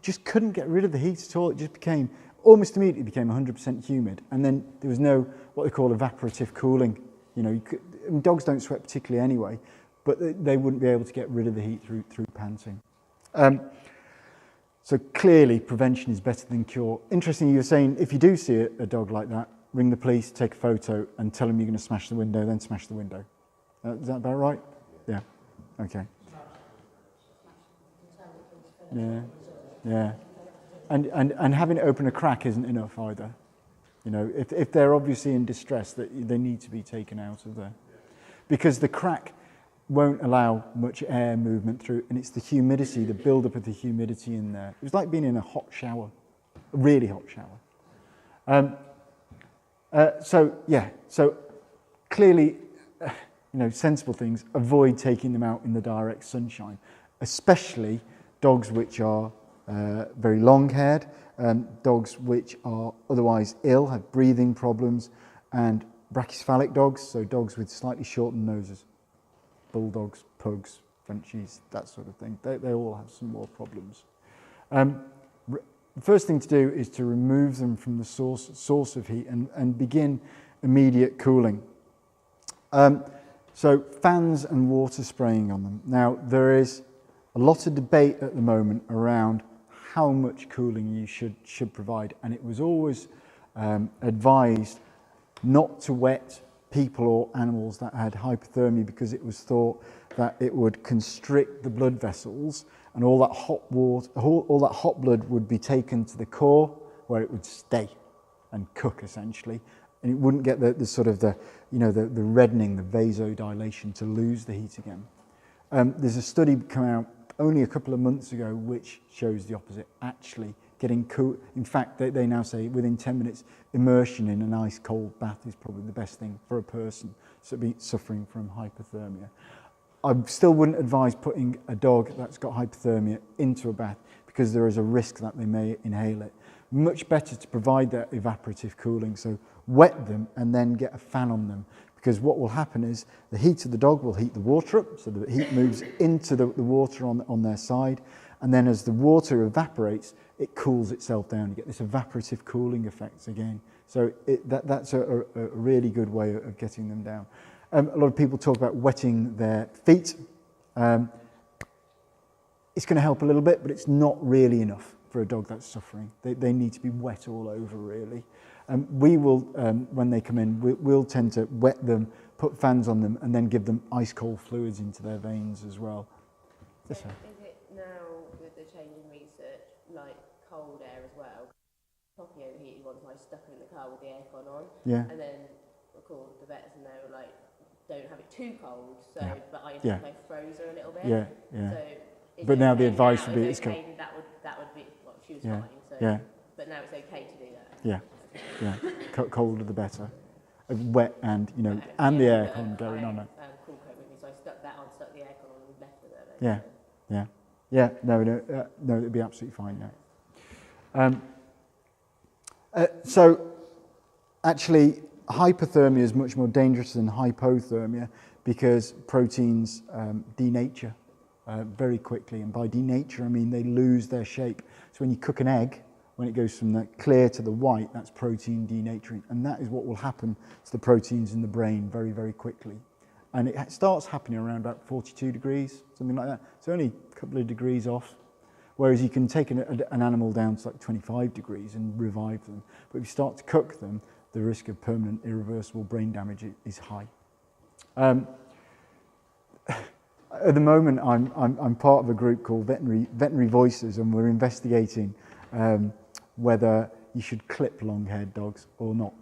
Just couldn't get rid of the heat at all. It just became, almost immediately became 100% humid. And then there was no, what they call evaporative cooling. You know, dogs don't sweat particularly anyway, but they wouldn't be able to get rid of the heat through panting. So clearly, prevention is better than cure. Interestingly, you were saying if you do see a dog like that, ring the police, take a photo, and tell them you're going to smash the window, then smash the window. Is that about right? Yeah. Okay. Yeah. And having it open a crack isn't enough either. You know, if they're obviously in distress, that they need to be taken out of there, because the crack won't allow much air movement through, and it's the humidity, the build-up of the humidity in there. It was like being in a hot shower, a really hot shower. So clearly sensible things, avoid taking them out in the direct sunshine, especially dogs which are very long-haired, dogs which are otherwise ill, have breathing problems, and brachycephalic dogs, so dogs with slightly shortened noses, bulldogs, pugs, Frenchies, that sort of thing. They all have some more problems. The first thing to do is to remove them from the source of heat and begin immediate cooling. So fans and water spraying on them. Now, there is a lot of debate at the moment around how much cooling you should provide, and it was always advised not to wet people or animals that had hypothermia, because it was thought that it would constrict the blood vessels, and all that hot water, all that hot blood would be taken to the core, where it would stay and cook essentially, and it wouldn't get the sort of the reddening, the vasodilation to lose the heat again. There's a study come out only a couple of months ago which shows the opposite, actually getting cool. In fact, they now say within 10 minutes, immersion in an ice cold bath is probably the best thing for a person suffering from hypothermia. I still wouldn't advise putting a dog that's got hypothermia into a bath, because there is a risk that they may inhale it. Much better to provide that evaporative cooling, so wet them and then get a fan on them, because what will happen is the heat of the dog will heat the water up, so the heat moves into the water on their side, and then as the water evaporates, it cools itself down. You get this evaporative cooling effect again. So that's a really good way of getting them down. A lot of people talk about wetting their feet. It's going to help a little bit, but it's not really enough for a dog that's suffering. They need to be wet all over, really. We will, when they come in, we'll tend to wet them, put fans on them, and then give them ice cold fluids into their veins as well. So is it now, with the change in research, like cold air as well? Properly overheated ones I stuck in the car with the aircon on. Yeah. And then, of course, the vets and they were like, don't have it too cold. So, yeah. But I froze her a little bit. Yeah, yeah. So, but now the advice would be it's cold. That would be, well, she was fine. So, but now it's okay to do that. Yeah, yeah. Colder the better. Wet and and the aircon going on it. Cool coat with me, so I stuck that on, stuck the aircon on, and left it there. Yeah, yeah, yeah. No, it'd be absolutely fine. Yeah. So, actually, hypothermia is much more dangerous than hypothermia, because proteins denature very quickly, and by denature I mean they lose their shape. So when you cook an egg, when it goes from the clear to the white, that's protein denaturing, and that is what will happen to the proteins in the brain very, very quickly. And it starts happening around about 42 degrees, something like that. It's only a couple of degrees off. Whereas you can take an animal down to like 25 degrees and revive them. But if you start to cook them, the risk of permanent irreversible brain damage is high. At the moment, I'm part of a group called Veterinary Voices, and we're investigating whether you should clip long-haired dogs or not.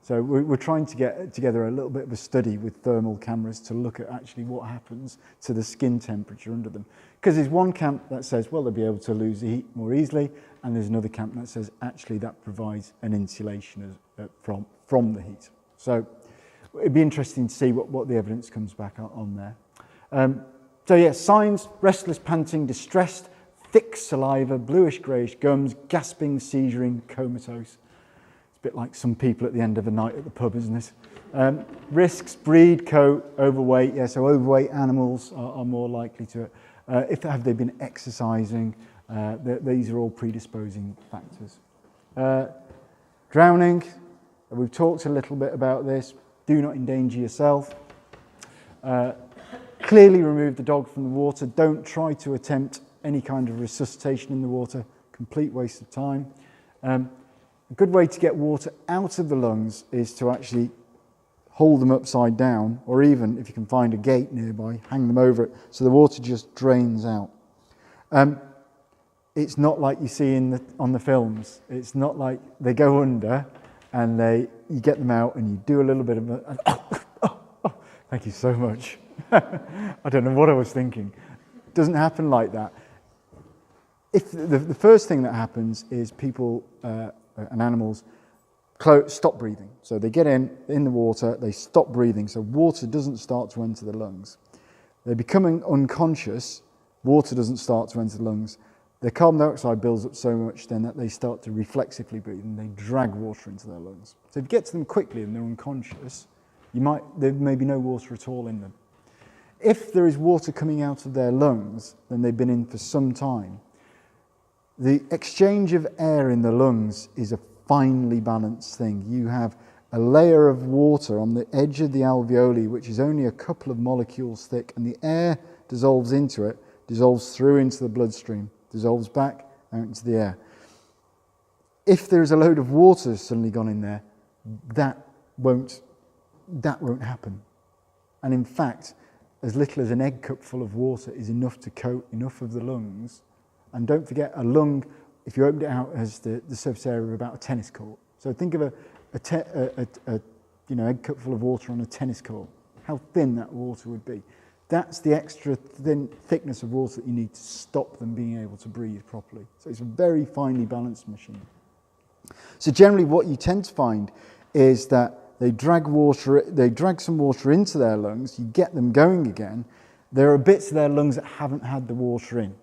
So we're trying to get together a little bit of a study with thermal cameras to look at actually what happens to the skin temperature under them. Because there's one camp that says, well, they'll be able to lose the heat more easily, and there's another camp that says, actually, that provides an insulation from the heat. So it'd be interesting to see what the evidence comes back on there. So yeah, signs: restless panting, distressed, thick saliva, bluish-greyish gums, gasping, seizuring, comatose. It's a bit like some people at the end of a night at the pub, isn't it? Risks: breed, coat, overweight. Yeah, so overweight animals are more likely to, have they been exercising? These are all predisposing factors. Drowning. We've talked a little bit about this. Do not endanger yourself. Clearly remove the dog from the water. Don't try to attempt any kind of resuscitation in the water. Complete waste of time. A good way to get water out of the lungs is to actually hold them upside down, or even, if you can find a gate nearby, hang them over it so the water just drains out. It's not like you see on the films. It's not like they go under and you get them out and you do a little bit of thank you so much. I don't know what I was thinking. It doesn't happen like that. If the first thing that happens is people and animals stop breathing. So they get in the water, they stop breathing, so water doesn't start to enter the lungs. They're becoming unconscious, water doesn't start to enter the lungs. Their carbon dioxide builds up so much then that they start to reflexively breathe and they drag water into their lungs. So if you get to them quickly and they're unconscious, there may be no water at all in them. If there is water coming out of their lungs, then they've been in for some time. The exchange of air in the lungs is a finely balanced thing. You have a layer of water on the edge of the alveoli, which is only a couple of molecules thick, and the air dissolves into it, dissolves through into the bloodstream, dissolves back out into the air. If there's a load of water suddenly gone in there, that won't happen. And in fact, as little as an egg cup full of water is enough to coat enough of the lungs. And don't forget, a lung, if you opened it out, has the surface area of about a tennis court. So think of egg cup full of water on a tennis court. How thin that water would be. That's the extra thickness of water that you need to stop them being able to breathe properly. So it's a very finely balanced machine. So generally what you tend to find is that they drag some water into their lungs, you get them going again. There are bits of their lungs that haven't had the water in.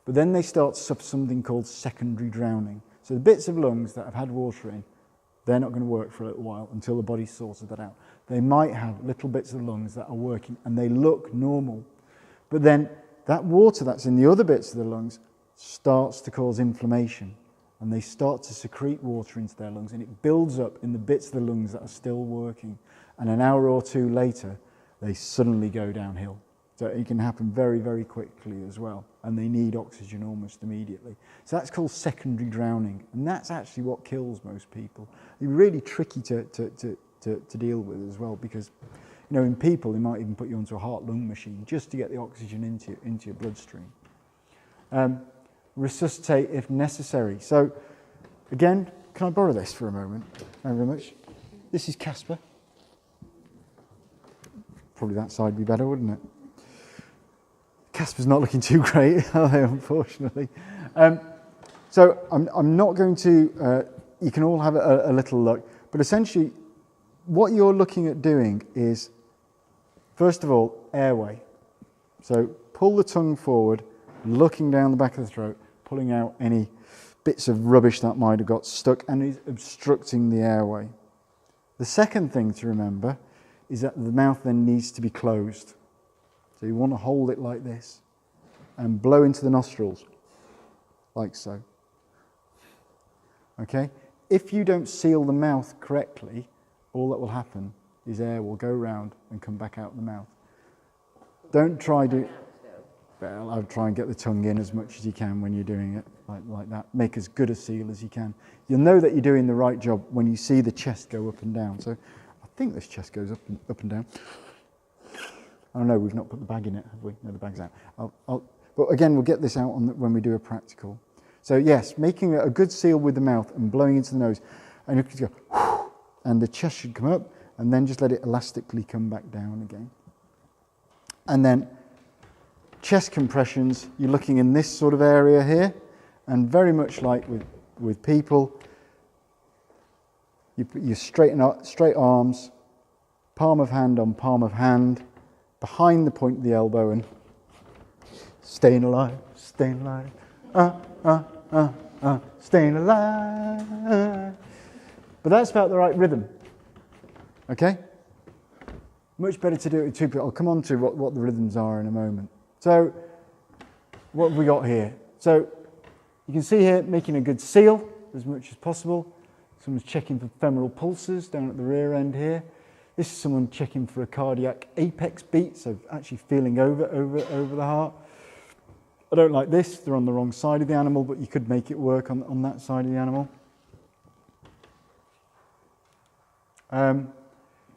But then they start to suffer something called secondary drowning. So the bits of lungs that have had water in, they're not going to work for a little while until the body's sorted that out. They might have little bits of lungs that are working and they look normal. But then that water that's in the other bits of the lungs starts to cause inflammation. And they start to secrete water into their lungs and it builds up in the bits of the lungs that are still working. And an hour or two later, they suddenly go downhill. So it can happen very, very quickly as well. And they need oxygen almost immediately. So that's called secondary drowning. And that's actually what kills most people. It's really tricky to deal with as well because, in people, they might even put you onto a heart-lung machine just to get the oxygen into your bloodstream. Resuscitate if necessary. So, again, can I borrow this for a moment? Thank you very much. This is Casper. Probably that side would be better, wouldn't it? Casper's not looking too great, are they, unfortunately? So I'm not going to, you can all have a little look, but essentially what you're looking at doing is, first of all, airway. So pull the tongue forward, looking down the back of the throat, pulling out any bits of rubbish that might have got stuck and is obstructing the airway. The second thing to remember is that the mouth then needs to be closed. So you want to hold it like this and blow into the nostrils, like so. Okay? If you don't seal the mouth correctly, all that will happen is air will go round and come back out the mouth. Don't try to... Well, I'll try and get the tongue in as much as you can when you're doing it like that. Make as good a seal as you can. You'll know that you're doing the right job when you see the chest go up and down. So I think this chest goes up and down. Oh no, we've not put the bag in it, have we? No, the bag's out. But again, we'll get this out when we do a practical. So yes, making a good seal with the mouth and blowing into the nose. And you can go, and the chest should come up, and then just let it elastically come back down again. And then chest compressions, you're looking in this sort of area here, and very much like with people, you straight arms, palm of hand on palm of hand, behind the point of the elbow, and staying alive, staying alive, staying alive. But that's about the right rhythm, okay? Much better to do it with two people. I'll come on to what the rhythms are in a moment. So, what have we got here? So, you can see here, making a good seal as much as possible. Someone's checking for femoral pulses down at the rear end here. This is someone checking for a cardiac apex beat, so actually feeling over the heart. I don't like this, they're on the wrong side of the animal, but you could make it work on that side of the animal. So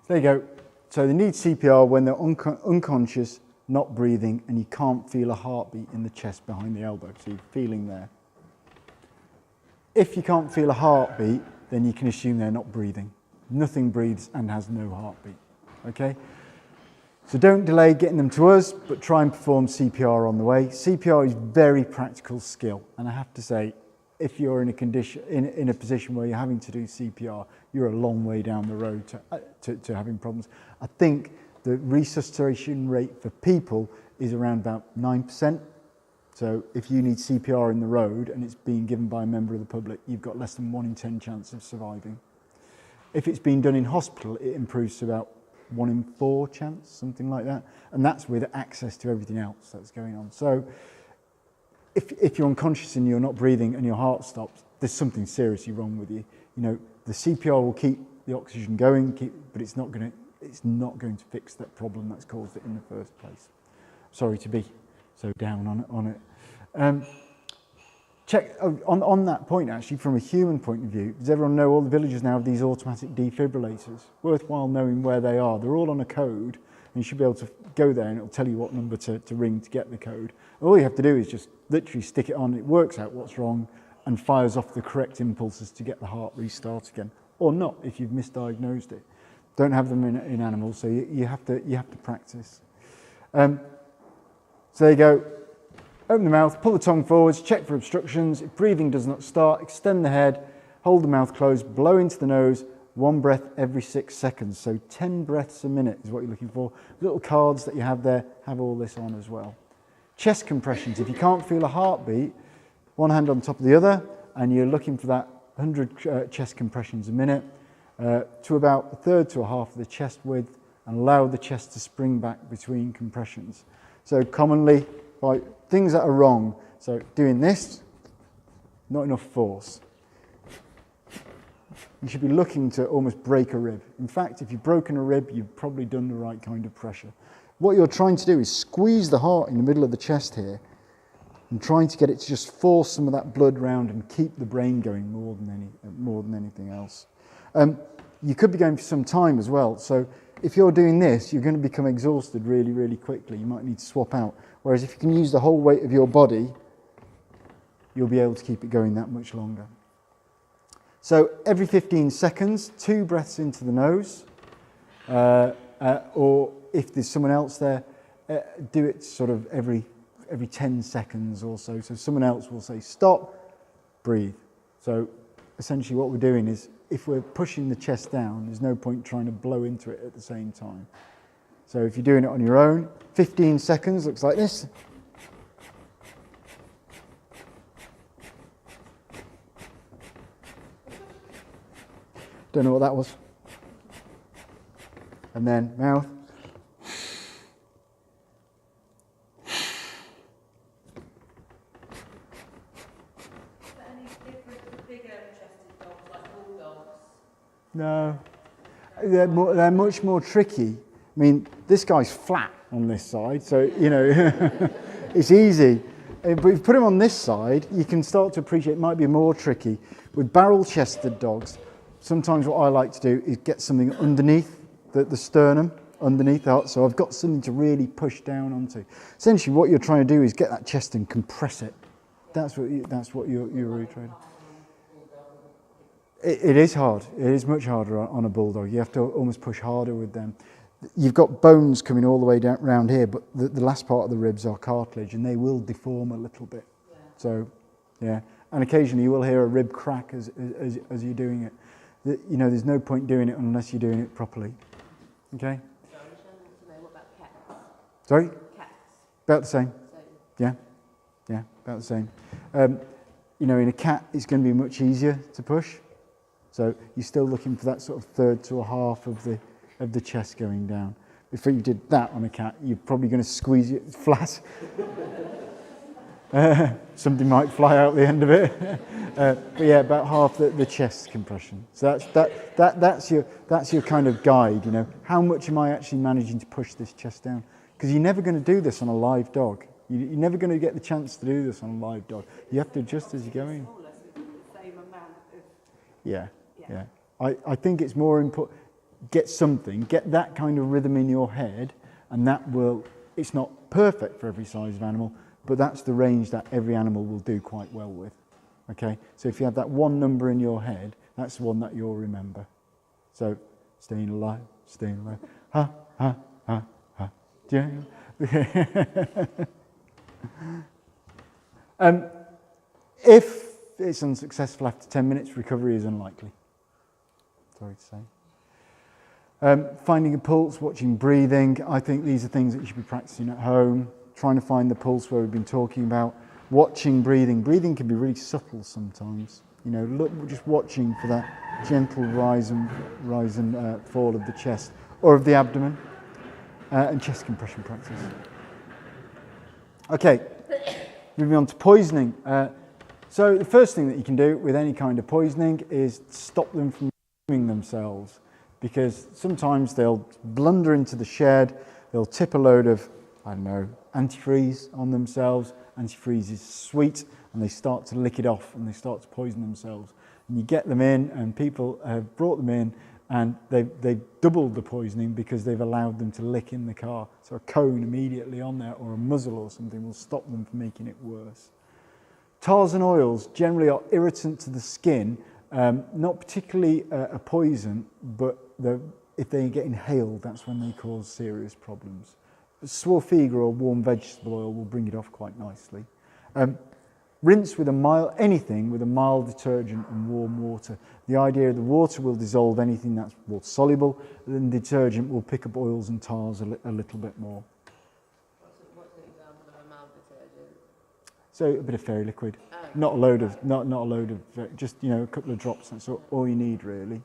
there you go. So they need CPR when they're unconscious, not breathing, and you can't feel a heartbeat in the chest behind the elbow, so you're feeling there. If you can't feel a heartbeat, then you can assume they're not breathing. Nothing breathes and has no heartbeat, okay? So don't delay getting them to us, but try and perform CPR on the way. CPR is very practical skill, and I have to say, if you're in a condition, in a position where you're having to do CPR, you're a long way down the road to having problems. I think the resuscitation rate for people is around about 9%. So if you need CPR in the road and it's being given by a member of the public, you've got less than 1 in 10 chance of surviving. If it's been done in hospital, it improves to about 1 in 4 chance, something like that. And that's with access to everything else that's going on. So if you're unconscious and you're not breathing and your heart stops, there's something seriously wrong with you. You know, the CPR will keep the oxygen going, but it's not going to fix that problem that's caused it in the first place. Sorry to be so down on it. Check on that point, actually, from a human point of view. Does everyone know all the villages now have these automatic defibrillators? Worthwhile knowing where they are. They're all on a code, and you should be able to go there and it'll tell you what number to ring to get the code. All you have to do is just literally stick it on, it works out what's wrong and fires off the correct impulses to get the heart restart again, or not if you've misdiagnosed it. Don't have them in animals, so you have to practice. So there you go. Open the mouth, pull the tongue forwards, check for obstructions. If breathing does not start, extend the head, hold the mouth closed, blow into the nose, 1 breath every 6 seconds. So 10 breaths a minute is what you're looking for. Little cards that you have there have all this on as well. Chest compressions. If you can't feel a heartbeat, one hand on top of the other, and you're looking for that 100 chest compressions a minute to about 1/3 to 1/2 of the chest width, and allow the chest to spring back between compressions. So commonly, by things that are wrong, so doing this, not enough force. You should be looking to almost break a rib. In fact, if you've broken a rib, you've probably done the right kind of pressure. What you're trying to do is squeeze the heart in the middle of the chest here and trying to get it to just force some of that blood round and keep the brain going more than anything else. You could be going for some time as well. So if you're doing this, you're going to become exhausted really, really quickly. You might need to swap out. Whereas if you can use the whole weight of your body, you'll be able to keep it going that much longer. So every 15 seconds, 2 breaths into the nose, or if there's someone else there, do it sort of every 10 seconds or so. So someone else will say, stop, breathe. So essentially what we're doing is, if we're pushing the chest down, there's no point trying to blow into it at the same time. So if you're doing it on your own, 15 seconds looks like this. Don't know what that was. And then mouth. No, they're much more tricky. I mean, this guy's flat on this side, so, you know, it's easy. But if you put him on this side, you can start to appreciate it might be more tricky. With barrel-chested dogs, sometimes what I like to do is get something underneath the sternum, underneath the heart, so I've got something to really push down onto. Essentially, what you're trying to do is get that chest and compress it. That's what you're really trying to do. It is hard. It is much harder on a bulldog. You have to almost push harder with them. You've got bones coming all the way down around here, but the last part of the ribs are cartilage, and they will deform a little bit. Yeah. So, yeah. And occasionally you will hear a rib crack as you're doing it. You know, there's no point doing it unless you're doing it properly. Okay? What about cats? Sorry? Cats. About the same. Yeah. Yeah, about the same. You know, in a cat, it's going to be much easier to push. So you're still looking for that sort of 1/3 to 1/2 of the chest going down. If you did that on a cat, you're probably going to squeeze it flat. Something might fly out the end of it. But yeah, about half the chest compression. So that's your kind of guide. You know, how much am I actually managing to push this chest down? Because you're never going to do this on a live dog. You're never going to get the chance to do this on a live dog. You have to adjust as you're going. Yeah. I think it's more important, get that kind of rhythm in your head, and that will, it's not perfect for every size of animal, but that's the range that every animal will do quite well with. Okay, so if you have that one number in your head, that's the one that you'll remember. So, staying alive, ha, ha, ha, ha. Yeah. it's unsuccessful after 10 minutes, recovery is unlikely. Sorry to say. Finding a pulse, watching breathing. I think these are things that you should be practicing at home. Trying to find the pulse where we've been talking about. Watching breathing. Breathing can be really subtle sometimes. You know, look, just watching for that gentle rise and fall of the chest or of the abdomen. And chest compression practice. Okay, moving on to poisoning. So the first thing that you can do with any kind of poisoning is stop them from harming themselves, because sometimes they'll blunder into the shed, they'll tip a load of, I don't know, antifreeze on themselves. Antifreeze is sweet, and they start to lick it off and they start to poison themselves. And you get them in, and people have brought them in, and they've doubled the poisoning because they've allowed them to lick in the car. So a cone immediately on there or a muzzle or something will stop them from making it worse. Tars and oils generally are irritant to the skin, not particularly a poison, but if they get inhaled, that's when they cause serious problems. Swarfiga or warm vegetable oil will bring it off quite nicely. Rinse with anything with a mild detergent and warm water. The idea the water will dissolve anything that's water soluble, and the detergent will pick up oils and tars a little bit more. What's an example of a mild detergent? So a bit of fairy liquid, not a load of, just a couple of drops. That's all you need really.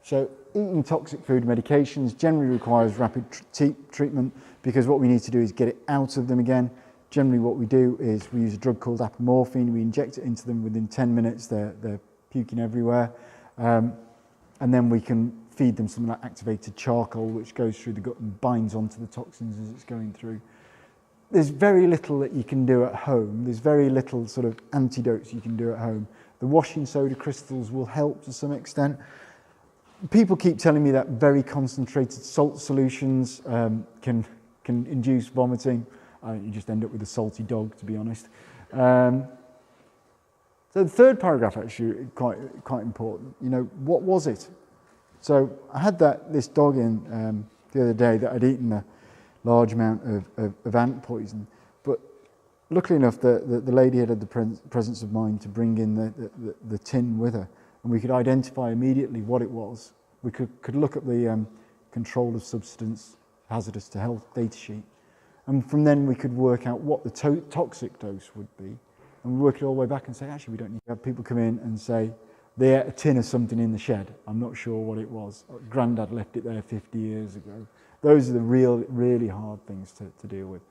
So eating toxic food medications generally requires rapid treatment, because what we need to do is get it out of them again. Generally what we do is we use a drug called apomorphine. We inject it into them. Within 10 minutes they're puking everywhere, and then we can feed them something like activated charcoal, which goes through the gut and binds onto the toxins as it's going through. There's very little that you can do at home. There's very little sort of antidotes you can do at home. The washing soda crystals will help to some extent. People keep telling me that very concentrated salt solutions can induce vomiting. You just end up with a salty dog, to be honest. So the third paragraph actually quite important. What was it? So I had this dog in the other day that had eaten a large amount of ant poison, but luckily enough the lady had the presence of mind to bring in the tin with her, and we could identify immediately what it was. We could look at the control of substance hazardous to health data sheet, and from then we could work out what the toxic dose would be, and we work it all the way back and say, actually we don't need to have people come in and say they ate a tin of something in the shed. I'm not sure what it was. Grandad left it there 50 years ago. Those are the really hard things to deal with.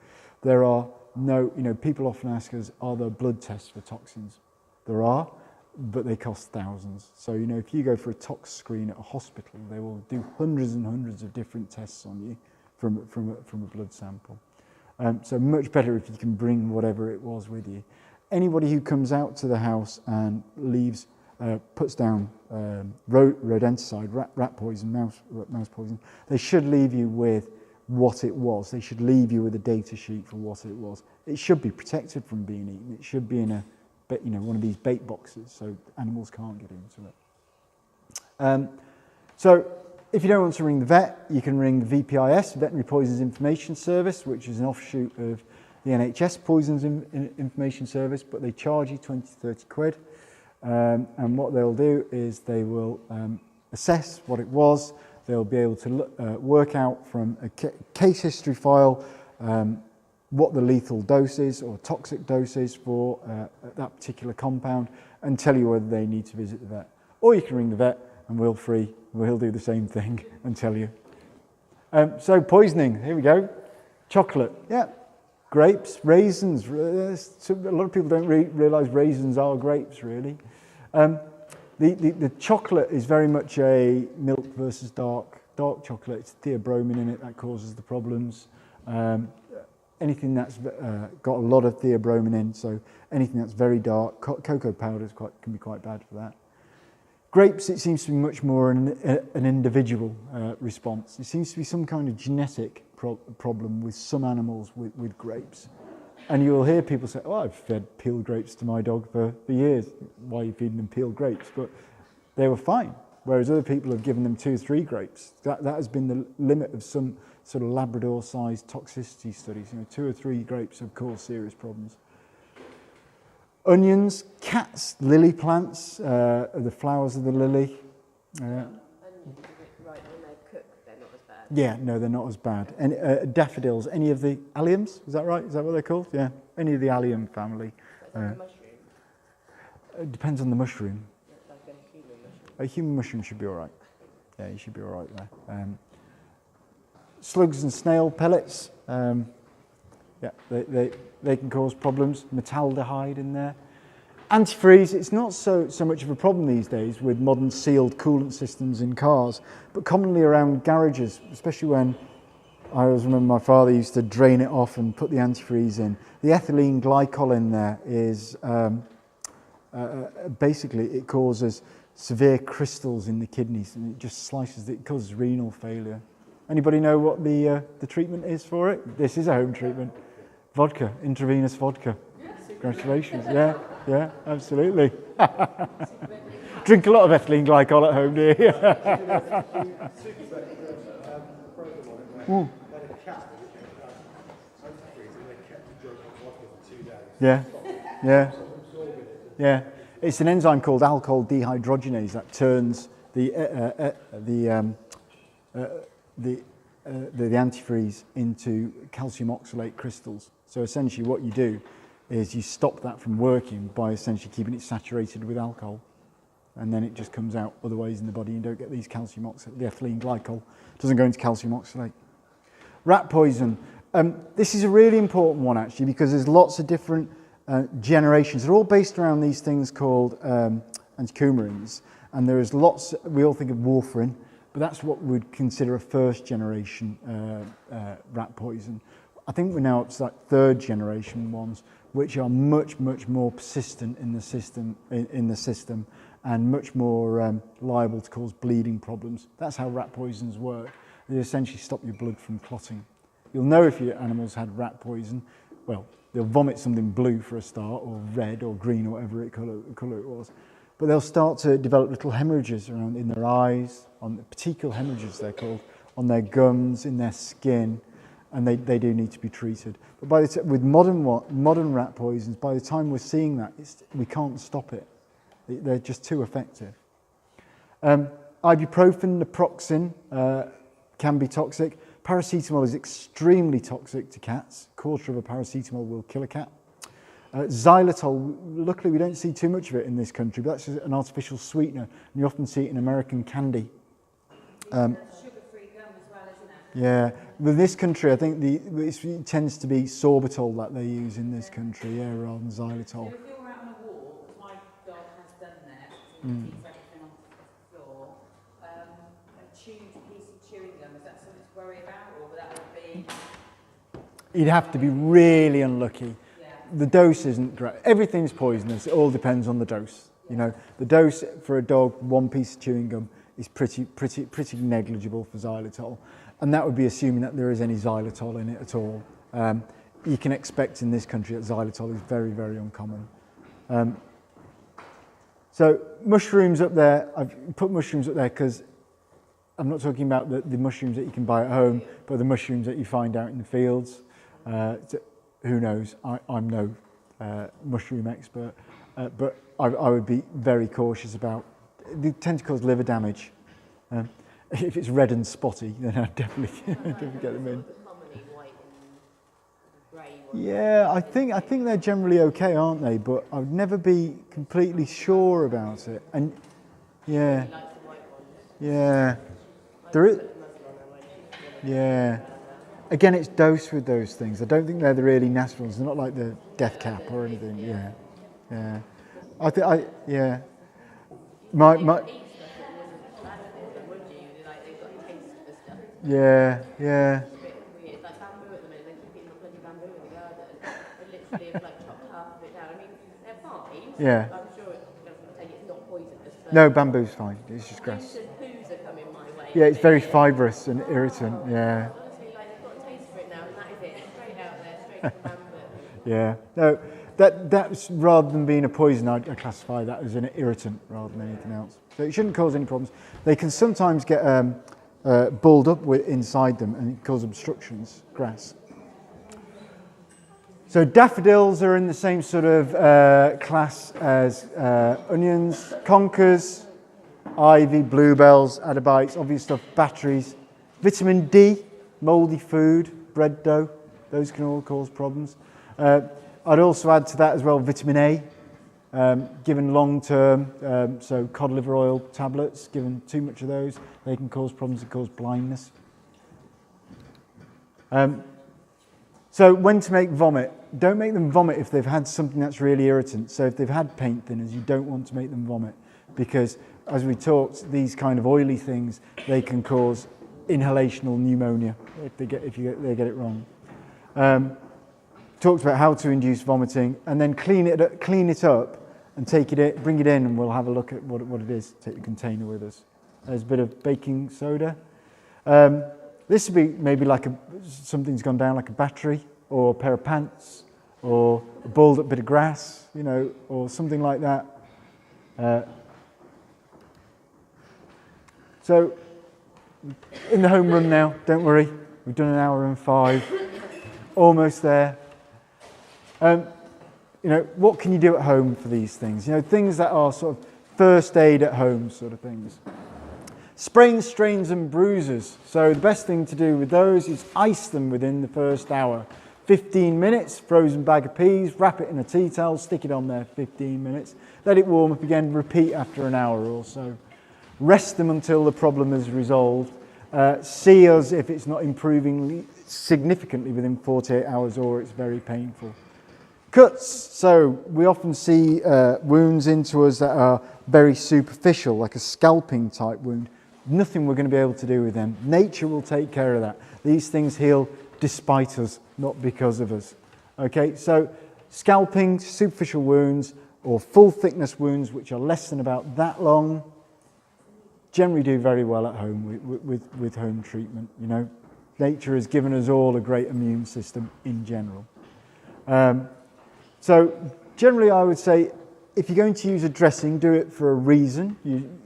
There are no, people often ask us, are there blood tests for toxins? There are, but they cost thousands. So, if you go for a tox screen at a hospital, they will do hundreds and hundreds of different tests on you from a blood sample. So much better if you can bring whatever it was with you. Anybody who comes out to the house and leaves, puts down rodenticide, rat poison, mouse poison, they should leave you with what it was. They should leave you with a data sheet for what it was. It should be protected from being eaten. It should be in one of these bait boxes so animals can't get into it. So if you don't want to ring the vet, you can ring the VPIS, Veterinary Poisons Information Service, which is an offshoot of the NHS Poisons Information Service, but they charge you 20 to 30 quid. And what they'll do is they will assess what it was. They'll be able to work out from a case history file what the lethal dose is or toxic dose is for that particular compound, and tell you whether they need to visit the vet. Or you can ring the vet and we'll do the same thing and tell you. So poisoning, here we go. Chocolate, yeah. Grapes, raisins. A lot of people don't realise raisins are grapes, really. The chocolate is very much a milk versus dark chocolate. It's theobromine in it that causes the problems. Anything that's got a lot of theobromine in, so anything that's very dark, cocoa powder can be quite bad for that. Grapes, it seems to be much more an individual response. It seems to be some kind of genetic problem with some animals with grapes. And you'll hear people say, oh, I've fed peeled grapes to my dog for years. Why are you feeding them peeled grapes? But they were fine. Whereas other people have given them 2 or 3 grapes. That has been the limit of some sort of Labrador-sized toxicity studies. 2 or 3 grapes have caused serious problems. Onions, cats, lily plants, the flowers of the lily. Onions, right, when they're cooked, they're not as bad. Yeah, no, they're not as bad. And daffodils, any of the alliums, is that right? Is that what they're called? Yeah, any of the allium family. Is that a mushroom? It depends on the mushroom. Like a human mushroom? A human mushroom should be all right. Yeah, you should be all right there. Slugs and snail pellets, yeah, they can cause problems. Metaldehyde in there. Antifreeze, it's not so much of a problem these days with modern sealed coolant systems in cars, but commonly around garages, especially when I always remember my father used to drain it off and put the antifreeze in. The ethylene glycol in there is basically it causes severe crystals in the kidneys and it just slices it causes renal failure. Anybody know what the treatment is for it? This is a home treatment. Vodka, intravenous vodka. Congratulations. Yeah, absolutely. Drink a lot of ethylene glycol at home, do you? Yeah. It's an enzyme called alcohol dehydrogenase that turns the antifreeze into calcium oxalate crystals. So essentially what you do is you stop that from working by essentially keeping it saturated with alcohol. And then it just comes out other ways in the body. You don't get these calcium oxalate, the ethylene glycol doesn't go into calcium oxalate. Rat poison. This is a really important one actually because there's lots of different generations. They're all based around these things called anticoumarins. And there is lots, we all think of warfarin, but that's what we'd consider a first generation rat poison. I think we're now up to like third generation ones, which are much more persistent in the system, and much more liable to cause bleeding problems. That's how rat poisons work. They essentially stop your blood from clotting. You'll know if your animals had rat poison. Well, they'll vomit something blue for a start, or red or green, or whatever colour it was. But they'll start to develop little hemorrhages around in their eyes, on petechial hemorrhages they're called, on their gums, in their skin, and they do need to be treated. But by the with modern rat poisons, by the time we're seeing that, we can't stop it. They're just too effective. Ibuprofen, naproxen can be toxic. Paracetamol is extremely toxic to cats. A quarter of a paracetamol will kill a cat. Xylitol, luckily we don't see too much of it in this country, but that's an artificial sweetener, and you often see it in American candy. Sugar-free gum as well, isn't it? Yeah, with this country, I think it tends to be sorbitol that they use in this country, yeah, rather than xylitol. So if you're out on a walk, as my dog has done there, so he keeps everything on the floor, a chewed piece of chewing gum, is that something to worry about, or would that be? You'd have to be really unlucky. Yeah. The dose isn't great. Everything's poisonous. It all depends on the dose. You know, the dose for a dog, one piece of chewing gum, is pretty negligible for xylitol, and that would be assuming that there is any xylitol in it at all. You can expect in this country that xylitol is very uncommon. So mushrooms up there, I've put mushrooms up there because I'm not talking about the mushrooms that you can buy at home, but the mushrooms that you find out in the fields. Who knows? I'm no mushroom expert, but I would be very cautious about. They tend to cause liver damage. If it's red and spotty, then I'd definitely get them in. Commonly white and grey. Yeah, I think they're generally okay, aren't they? But I would never be completely sure about it. And yeah, Like the white ones. yeah, there is. Yeah. Again, it's dosed with those things. I don't think they're the really nasty ones. They're not like the death cap or anything. Yeah. Yeah. My. Yeah. It's a bit weird. Like bamboo at the minute, they keep eating the bloody bamboo in the garden. They literally have like chopped half of it down. I mean, they're fine. Yeah. I'm sure it's not poisonous. But No, bamboo's fine. It's just grass. poos are coming my way. Yeah, it's very fibrous and irritant. Yeah. Honestly, like they've got a taste for it now, and that is it. Straight out there, straight from bamboo. Yeah. No, that's rather than being a poison, I classify that as an irritant rather than anything else. So it shouldn't cause any problems. They can sometimes get balled up inside them and cause obstructions, grass. So daffodils are in the same sort of class as onions, conkers, ivy, bluebells, adibites, obvious stuff, batteries. Vitamin D, mouldy food, bread dough, those can all cause problems. I'd also add to that as well vitamin A, given long term, so cod liver oil tablets, given too much of those, they can cause problems and cause blindness. So when to make vomit, don't make them vomit if they've had something that's really irritant. So if they've had paint thinners, you don't want to make them vomit because, as we talked, these kind of oily things, they can cause inhalational pneumonia if they get it wrong. Talked about how to induce vomiting and then clean it up and bring it in, and we'll have a look at what it is. Take the container with us. There's a bit of baking soda. This would be maybe like something's gone down, like a battery or a pair of pants or a balled up bit of grass, or something like that. So in the home run now, don't worry. We've done 1 hour and 5, almost there. What can you do at home for these things? Things that are sort of first aid at home sort of things. Sprains, strains and bruises. So the best thing to do with those is ice them within the first hour. 15 minutes, frozen bag of peas, wrap it in a tea towel, stick it on there 15 minutes. Let it warm up again, repeat after an hour or so. Rest them until the problem is resolved. See us if it's not improving significantly within 48 hours or it's very painful. Cuts. So we often see wounds into us that are very superficial, like a scalping type wound. Nothing we're going to be able to do with them. Nature will take care of that. These things heal despite us, not because of us. Okay, so scalping, superficial wounds, or full thickness wounds which are less than about that long, generally do very well at home with home treatment. Nature has given us all a great immune system in general. So generally I would say if you're going to use a dressing, do it for a reason.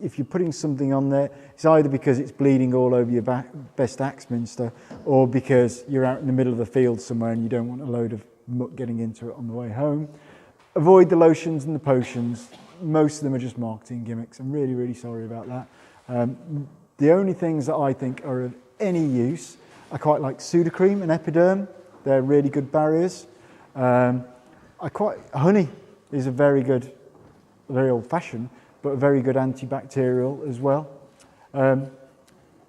If you're putting something on there, it's either because it's bleeding all over your best Axminster or because you're out in the middle of the field somewhere and you don't want a load of muck getting into it on the way home. Avoid the lotions and the potions. Most of them are just marketing gimmicks. I'm really, really sorry about that. The only things that I think are of any use, I quite like Sudocrem and Epiderm. They're really good barriers. Honey is a very good, very old-fashioned, but a very good antibacterial as well.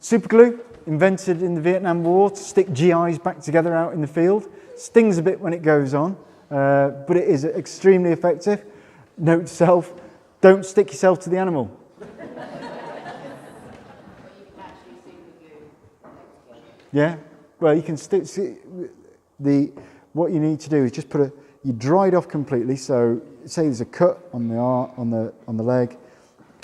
Superglue, invented in the Vietnam War to stick GIs back together out in the field. Stings a bit when it goes on, but it is extremely effective. Note to self, don't stick yourself to the animal. Yeah, well, you can stick what you need to do is just you dry it off completely. So say there's a cut on the arm, on the leg,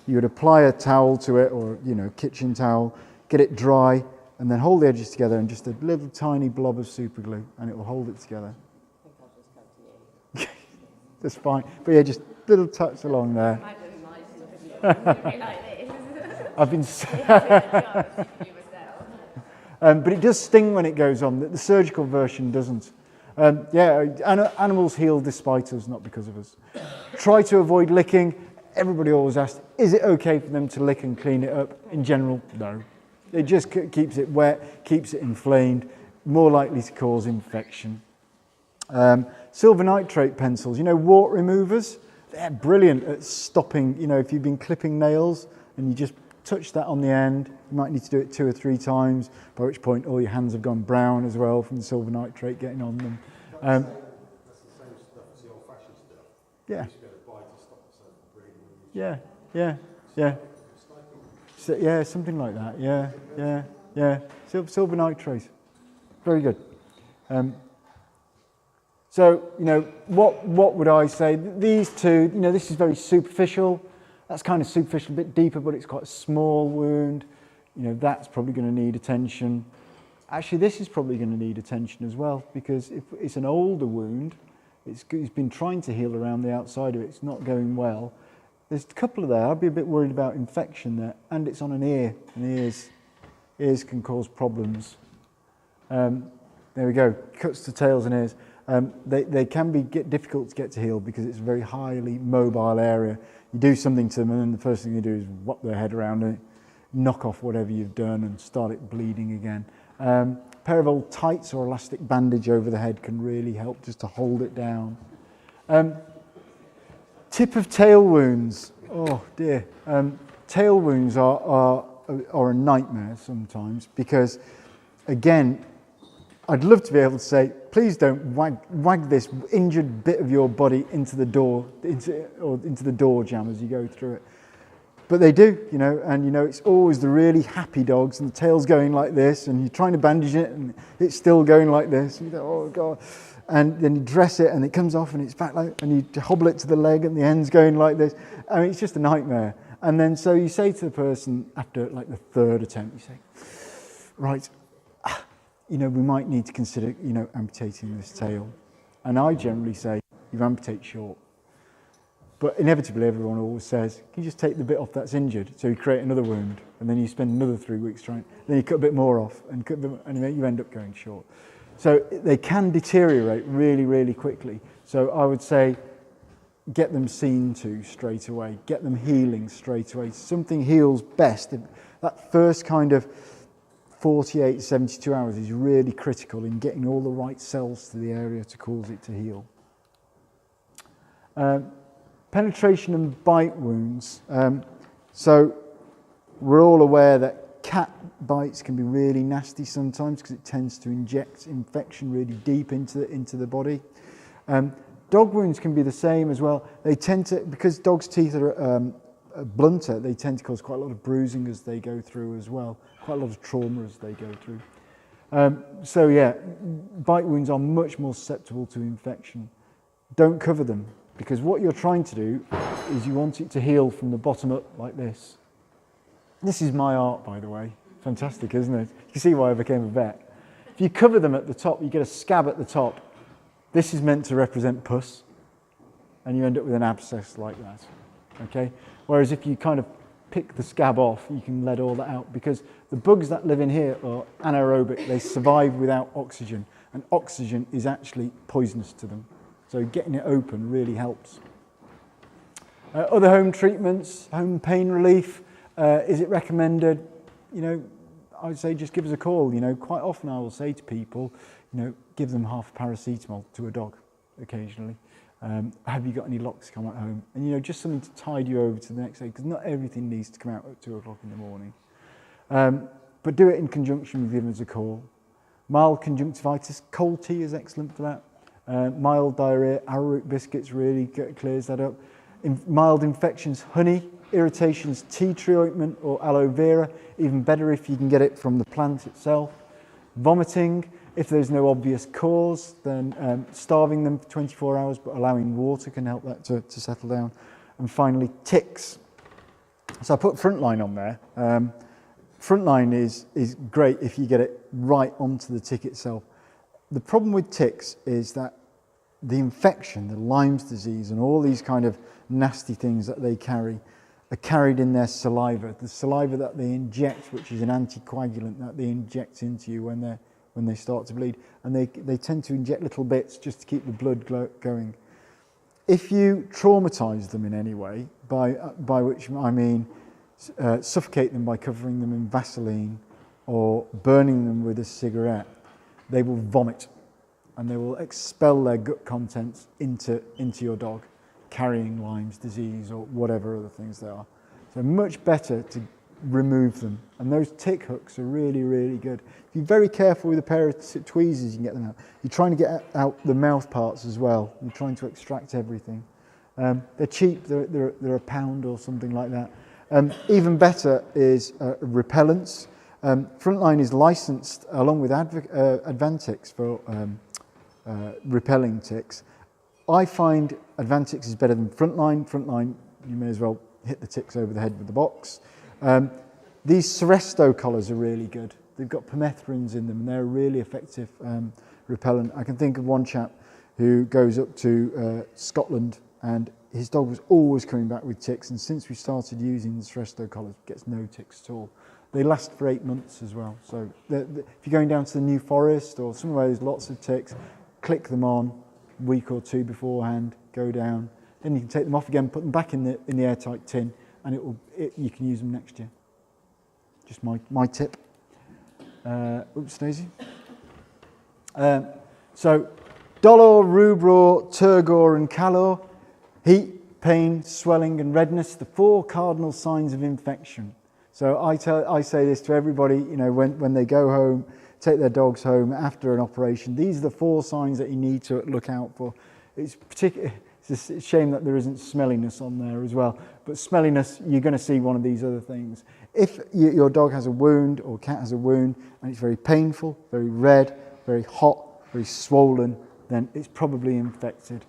you would apply a towel to it, or kitchen towel, get it dry, and then hold the edges together and just a little tiny blob of super glue, and it will hold it together. I think I'll just come to you. That's fine, but yeah, just little touch along there. I've been. But it does sting when it goes on. The surgical version doesn't. Animals heal despite us, not because of us. Try to avoid licking. Everybody always asks, is it okay for them to lick and clean it up? In general, no. It just keeps it wet, keeps it inflamed, more likely to cause infection. Silver nitrate pencils, wart removers, they're brilliant at stopping, if you've been clipping nails and you just touch that on the end, you might need to do it 2 or 3 times, by which point all your hands have gone brown as well from the silver nitrate getting on them. That's the same stuff as the old-fashioned stuff. Yeah. You used to be able to buy to stop yourself from breathing. So, yeah, something like that. Yeah. Silver nitrate, very good. So, what would I say? These two, this is very superficial. That's kind of superficial, a bit deeper, but it's quite a small wound. That's probably going to need attention. Actually, this is probably going to need attention as well, because if it's an older wound, it's been trying to heal around the outside of it. It's not going well. There's a couple of there. I'd be a bit worried about infection there, and it's on an ear, and ears can cause problems. There we go, cuts to tails and ears. They can be difficult to get to heal because it's a very highly mobile area. You do something to them and then the first thing you do is whop their head around and knock off whatever you've done and start it bleeding again. A pair of old tights or elastic bandage over the head can really help just to hold it down. Tip of tail wounds. Oh dear. Tail wounds are a nightmare sometimes because, again, I'd love to be able to say, please don't wag this injured bit of your body into the door, into the door jamb as you go through it. But they do, you know, and you know it's always the really happy dogs and the tail's going like this and you're trying to bandage it and it's still going like this. And you go, oh God. And then you dress it and it comes off and it's back like, and you hobble it to the leg and the end's going like this. I mean, it's just a nightmare. And then so you say to the person after like the third attempt, you say, right, you know, we might need to consider, you know, amputating this tail. And I generally say, you amputate short. But inevitably everyone always says, can you just take the bit off that's injured? So you create another wound and then you spend another 3 weeks trying, then you cut a bit more off and you end up going short. So they can deteriorate really, really quickly. So I would say get them seen to straight away, get them healing straight away. Something heals best. That first kind of 48, 72 hours is really critical in getting all the right cells to the area to cause it to heal. Penetration and bite wounds. So we're all aware that cat bites can be really nasty sometimes because it tends to inject infection really deep into the body. Dog wounds can be the same as well. They tend to, because dogs' teeth are blunter, they tend to cause quite a lot of bruising as they go through as well, quite a lot of trauma as they go through. So yeah, bite wounds are much more susceptible to infection. Don't cover them because what you're trying to do is you want it to heal from the bottom up like this. This is my art, by the way. Fantastic, isn't it? You can see why I became a vet. If you cover them at the top, you get a scab at the top. This is meant to represent pus, and you end up with an abscess like that, okay? Whereas if you kind of pick the scab off, you can let all that out, because the bugs that live in here are anaerobic. They survive without oxygen, and oxygen is actually poisonous to them. So getting it open really helps. Other home treatments, home pain relief. Is it recommended? You know, I would say just give us a call. You know, quite often I will say to people, you know, give them half a paracetamol to a dog occasionally. Have you got any locks come at home? And, you know, just something to tide you over to the next day, because not everything needs to come out at 2 o'clock in the morning. But do it in conjunction with giving us a call. Mild conjunctivitis, cold tea is excellent for that. Mild diarrhea, arrowroot biscuits really clears that up. Mild infections, honey. Irritations, tea tree ointment or aloe vera, even better if you can get it from the plant itself. Vomiting, if there's no obvious cause, then starving them for 24 hours but allowing water can help that to settle down. And finally, ticks. So I put Frontline on there. Frontline is great if you get it right onto the tick itself. The problem with ticks is that the infection, the Lyme's disease and all these kind of nasty things that they carry are carried in their saliva. The saliva that they inject, which is an anticoagulant that they inject into you when they start to bleed, and they tend to inject little bits just to keep the blood going. If you traumatise them in any way, by which I mean suffocate them by covering them in Vaseline or burning them with a cigarette, they will vomit and they will expel their gut contents into your dog, carrying Lyme's disease or whatever other things they are. So much better to remove them. And those tick hooks are really, really good. If you're very careful with a pair of tweezers, you can get them out. You're trying to get out the mouth parts as well. You're trying to extract everything. They're cheap. They're £1 or something like that. Even better is repellents. Frontline is licensed along with Advantix for repelling ticks. I find Advantix is better than Frontline. Frontline, you may as well hit the ticks over the head with the box. These Seresto collars are really good. They've got permethrins in them and they're a really effective repellent. I can think of one chap who goes up to Scotland and his dog was always coming back with ticks, and since we started using the Seresto collars, gets no ticks at all. They last for 8 months as well. So if you're going down to the New Forest or somewhere where there's lots of ticks, click them on a week or two beforehand, go down. Then you can take them off again, put them back in the airtight tin, and you can use them next year. Just my tip. Oops, Daisy. So, dolor, rubor, turgor, and calor, heat, pain, swelling, and redness, the 4 cardinal signs of infection. So I say this to everybody, you know, when they go home, take their dogs home after an operation. These are the 4 signs that you need to look out for. It's a shame that there isn't smelliness on there as well. But smelliness, you're going to see one of these other things. If your dog has a wound or cat has a wound and it's very painful, very red, very hot, very swollen, then it's probably infected.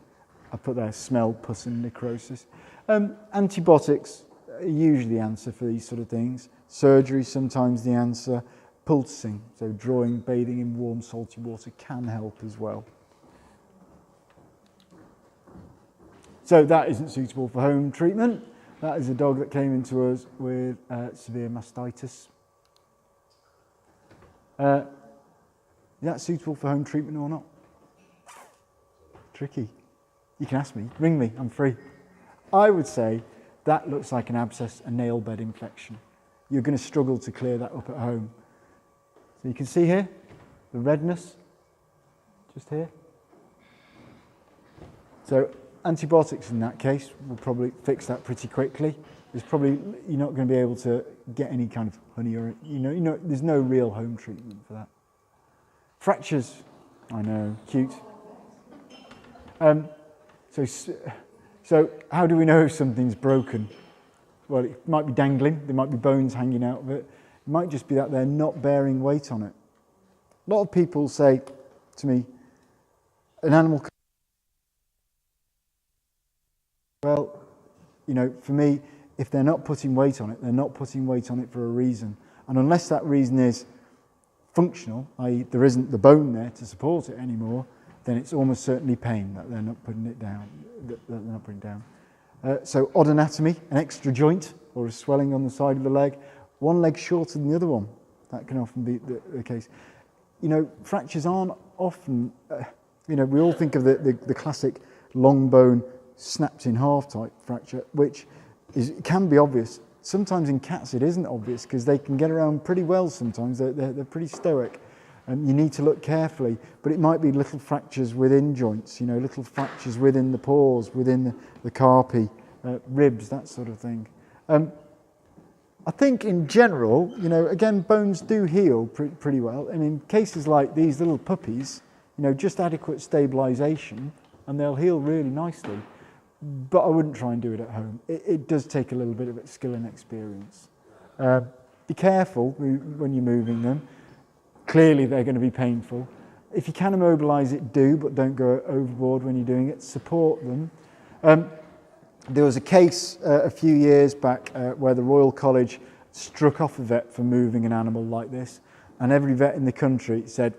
I put there smell, pus and necrosis. Antibiotics are usually the answer for these sort of things. Surgery, sometimes the answer. Poulticing, so drawing, bathing in warm, salty water can help as well. So that isn't suitable for home treatment. That is a dog that came into us with severe mastitis. Is that suitable for home treatment or not? Tricky. You can ask me, ring me, I'm free. I would say that looks like an abscess, a nail bed infection. You're going to struggle to clear that up at home. So you can see here, the redness, just here. So antibiotics in that case will probably fix that pretty quickly. You're not going to be able to get any kind of honey or, there's no real home treatment for that. Fractures, I know, cute. So how do we know if something's broken? Well, it might be dangling, there might be bones hanging out of it. It might just be that they're not bearing weight on it. A lot of people say to me, an animal... Well, for me, if they're not putting weight on it, they're not putting weight on it for a reason. And unless that reason is functional, i.e. there isn't the bone there to support it anymore, then it's almost certainly pain that they're not putting it down. So odd anatomy, an extra joint or a swelling on the side of the leg, one leg shorter than the other one. That can often be the case. Fractures aren't often, we all think of the classic long bone snapped in half type fracture, which can be obvious. Sometimes in cats it isn't obvious because they can get around pretty well sometimes. They're pretty stoic. And you need to look carefully, but it might be little fractures within joints, little fractures within the paws, within the carpi, ribs, that sort of thing. I think in general, again, bones do heal pretty well. And in cases like these little puppies, just adequate stabilisation and they'll heal really nicely. But I wouldn't try and do it at home. It does take a little bit of skill and experience. Be careful when you're moving them. Clearly they're going to be painful. If you can immobilise it, do, but don't go overboard when you're doing it. Support them. There was a case a few years back where the Royal College struck off a vet for moving an animal like this, and every vet in the country said,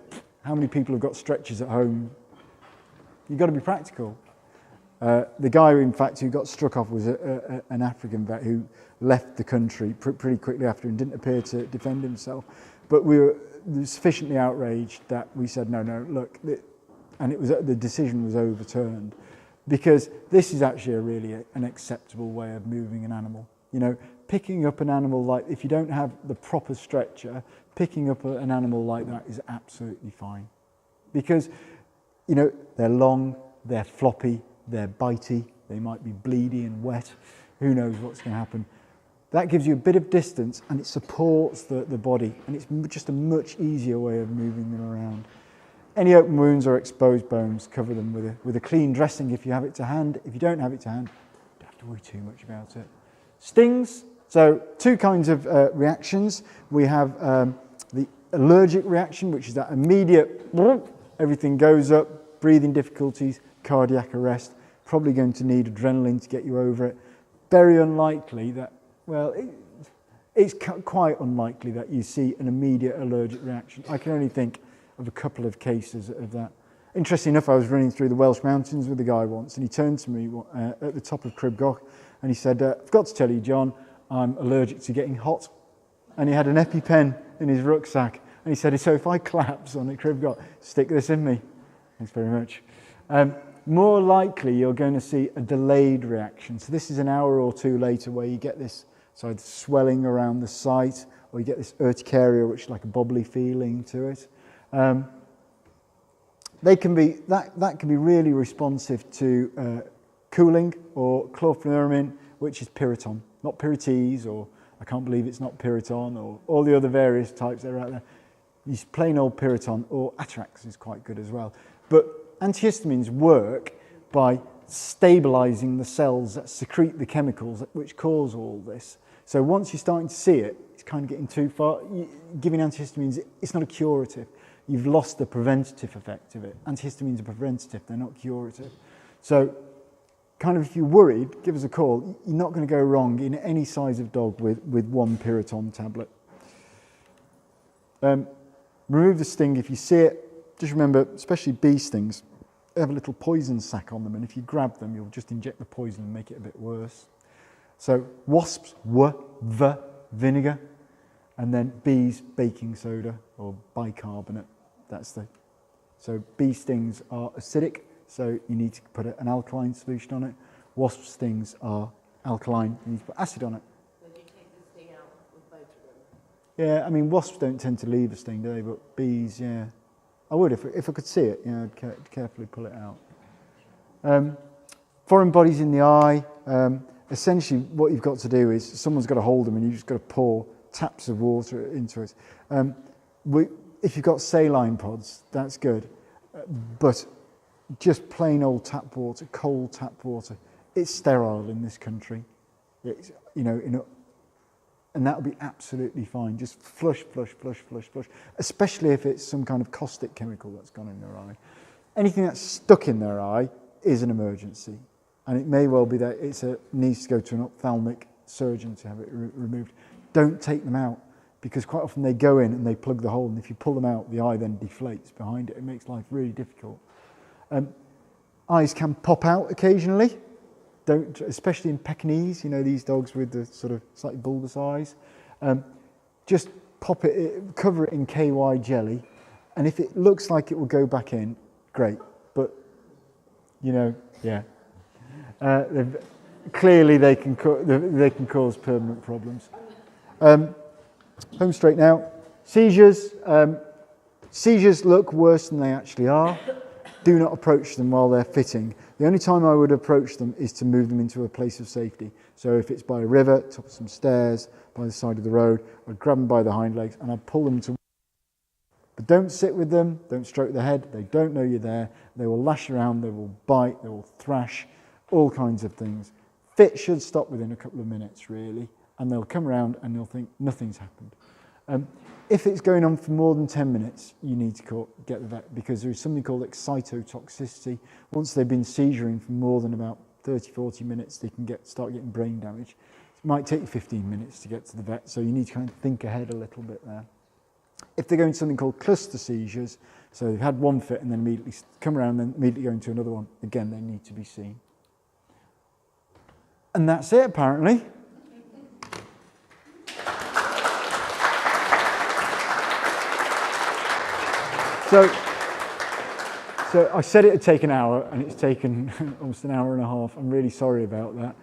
how many people have got stretchers at home? You've got to be practical. The guy, in fact, who got struck off was an African vet who left the country pretty quickly after and didn't appear to defend himself. But we were sufficiently outraged that we said, no, look, and the decision was overturned because this is actually an acceptable way of moving an animal. Picking up an animal like, if you don't have the proper stretcher, picking up an animal like that is absolutely fine. Because, they're long, they're floppy, they're bitey, they might be bleedy and wet, who knows what's going to happen. That gives you a bit of distance and it supports the body, and it's just a much easier way of moving them around. Any open wounds or exposed bones, cover them with a clean dressing if you have it to hand. If you don't have it to hand, you don't have to worry too much about it. Stings, so 2 kinds of reactions. We have the allergic reaction, which is that immediate, everything goes up, breathing difficulties, cardiac arrest, probably going to need adrenaline to get you over it. Very unlikely that, it's quite unlikely that you see an immediate allergic reaction. I can only think of a couple of cases of that. Interesting enough, I was running through the Welsh mountains with a guy once, and he turned to me at the top of Cribgoch, and he said, I've got to tell you, John, I'm allergic to getting hot. And he had an EpiPen in his rucksack, and he said, so if I collapse on the Cribgoch, stick this in me. Thanks very much. More likely you're going to see a delayed reaction. So this is an hour or two later where you get this sort of swelling around the site, or you get this urticaria, which is like a bubbly feeling to it. They can be that can be really responsive to cooling or chlorpheniramine, which is Piriton, not Pirites, or I can't believe it's not Piriton, or all the other various types that are out there. Use plain old Piriton, or Atarax is quite good as well. But antihistamines work by stabilising the cells that secrete the chemicals which cause all this. So once you're starting to see it, it's kind of getting too far. Giving antihistamines, it's not a curative. You've lost the preventative effect of it. Antihistamines are preventative, they're not curative. So kind of if you're worried, give us a call. You're not going to go wrong in any size of dog with one Piriton tablet. Remove the sting if you see it. Just remember, especially bee stings, they have a little poison sac on them, and if you grab them, you'll just inject the poison and make it a bit worse. So wasps, vinegar, and then bees, baking soda or bicarbonate. So bee stings are acidic, so you need to put an alkaline solution on it. Wasp stings are alkaline, you need to put acid on it. So do you take the sting out with both of them? Yeah, I mean, wasps don't tend to leave a sting, do they? But bees, yeah. I would, if I could see it, I'd carefully pull it out. Foreign bodies in the eye. Essentially, what you've got to do is someone's got to hold them, and you've just got to pour taps of water into it. If you've got saline pods, that's good. But just plain old tap water, cold tap water, it's sterile in this country. It's, and that will be absolutely fine. Just flush, especially if it's some kind of caustic chemical that's gone in their eye. Anything that's stuck in their eye is an emergency. And it may well be that it needs to go to an ophthalmic surgeon to have it removed. Don't take them out, because quite often they go in and they plug the hole, and if you pull them out, the eye then deflates behind it. It makes life really difficult. Eyes can pop out occasionally. Don't, especially in Pekingese, these dogs with the sort of slightly bulbous eyes. Just pop it, cover it in KY jelly, and if it looks like it will go back in, great. But, yeah. Clearly they can cause permanent problems. Home straight now. Seizures. Seizures look worse than they actually are. Do not approach them while they're fitting. The only time I would approach them is to move them into a place of safety. So if it's by a river, top of some stairs, by the side of the road, I'd grab them by the hind legs and I'd pull them to. But don't sit with them, don't stroke the head, they don't know you're there, they will lash around, they will bite, they will thrash, all kinds of things. Fit should stop within a couple of minutes, really, and they'll come around and they'll think nothing's happened. If it's going on for more than 10 minutes, you need to get the vet, because there is something called excitotoxicity. Once they've been seizuring for more than about 30, 40 minutes, they can start getting brain damage. It might take you 15 minutes to get to the vet, so you need to kind of think ahead a little bit there. If they're going to something called cluster seizures, so they've had one fit and then immediately come around and then immediately go into another one, again, they need to be seen. And that's it, apparently. So I said it would take an hour, and it's taken almost an hour and a half. I'm really sorry about that.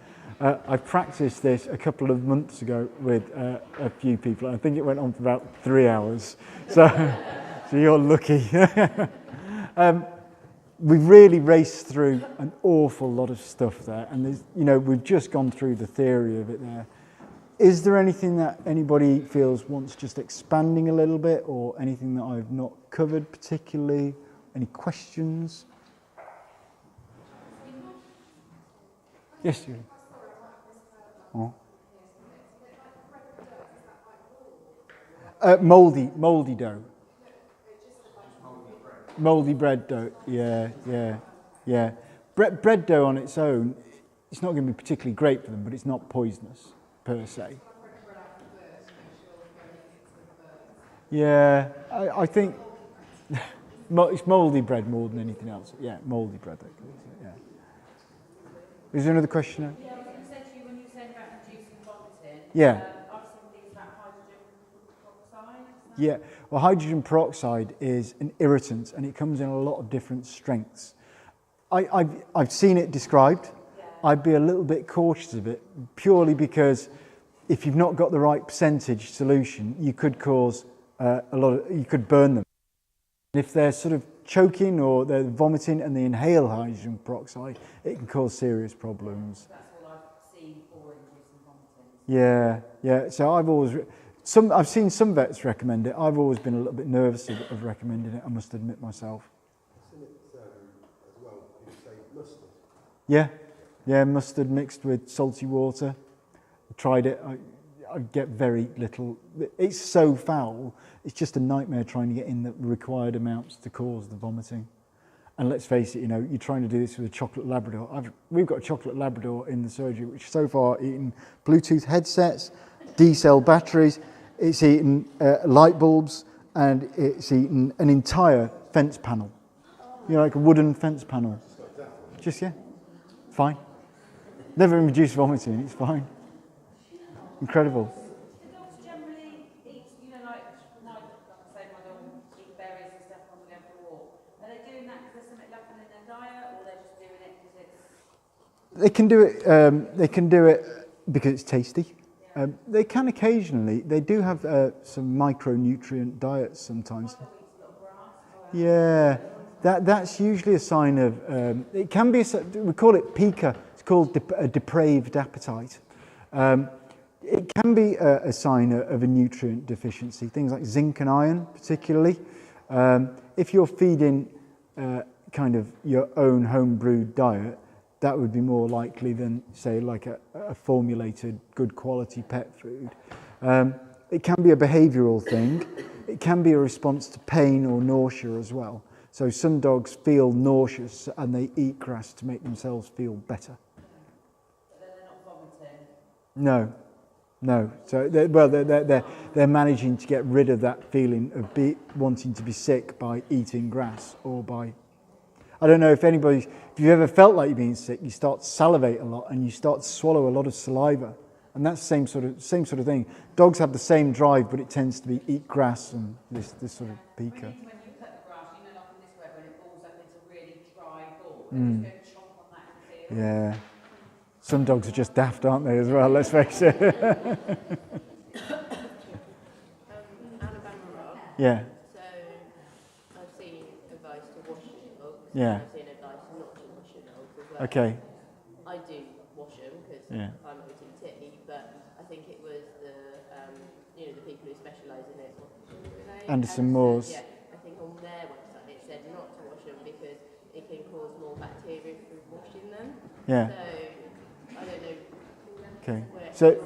I practiced this a couple of months ago with a few people. I think it went on for about 3 hours. So you're lucky. We've really raced through an awful lot of stuff there, and we've just gone through the theory of it there. Is there anything that anybody feels wants just expanding a little bit, or anything that I've not covered particularly? Any questions? Yes, Julie. Oh. Mouldy dough. Mouldy bread dough. Yeah. Bread dough on its own, it's not going to be particularly great for them, but it's not poisonous per se. Yeah, I think it's mouldy bread more than anything else. Yeah, mouldy bread. Yeah. Is there another question? Yeah, I was going to say to you, when you said about reducing vomiting, yeah. I've seen things about hydrogen peroxide. Yeah, Well, hydrogen peroxide is an irritant, and it comes in a lot of different strengths. I've seen it described. I'd be a little bit cautious of it, purely because if you've not got the right percentage solution, you could cause you could burn them. If they're sort of choking or they're vomiting and they inhale hydrogen peroxide, it can cause serious problems. That's all I've seen for inducing vomiting. Yeah. So I've seen some vets recommend it. I've always been a little bit nervous of recommending it, I must admit myself. I've seen it as well, you say mustard. Yeah, mustard mixed with salty water. I tried it. I get very little. It's so foul. It's just a nightmare trying to get in the required amounts to cause the vomiting. And let's face it, you're trying to do this with a chocolate Labrador. We've got a chocolate Labrador in the surgery, which so far eaten Bluetooth headsets, D-cell batteries. It's eaten light bulbs, and it's eaten an entire fence panel. Like a wooden fence panel. Fine. Never induced vomiting. It's fine. Incredible. Do dogs generally eat, like I say, my dog eats berries and stuff when we go for a walk. Are they doing that because there's something lacking in their diet, or they're just doing it because it's... They can do it. They can do it because it's tasty. They can occasionally. They do have some micronutrient diets sometimes. Yeah, that's usually a sign of. It can be. We call it pica. It's called a depraved appetite. It can be a sign of a nutrient deficiency, things like zinc and iron particularly. If you're feeding kind of your own home-brewed diet, that would be more likely than, say, like a formulated, good quality pet food. It can be a behavioural thing. It can be a response to pain or nausea as well. So some dogs feel nauseous and they eat grass to make themselves feel better. But then they're not vomiting? No. So they're managing to get rid of that feeling of wanting to be sick by eating grass or by. I don't know if you've ever felt like you're being sick, you start to salivate a lot and you start to swallow a lot of saliva, and that's the same sort of thing. Dogs have the same drive, but it tends to be eat grass and this sort of pica. When you cut the grass, like in this weather, when it falls up into really dry ball, they just go chomp on that in the field. Yeah. Some dogs are just daft, aren't they, as well, let's face it. Alabama rock. Yeah. So I've seen advice to wash your dogs. Yeah. I've seen advice not to wash your dogs as well. Okay. I do wash them because I'm OTT, but I think it was the people who specialise in it. Anderson Moores. Yeah, I think on their website it said not to wash them because it can cause more bacteria through washing them. Yeah. So I don't know. Okay.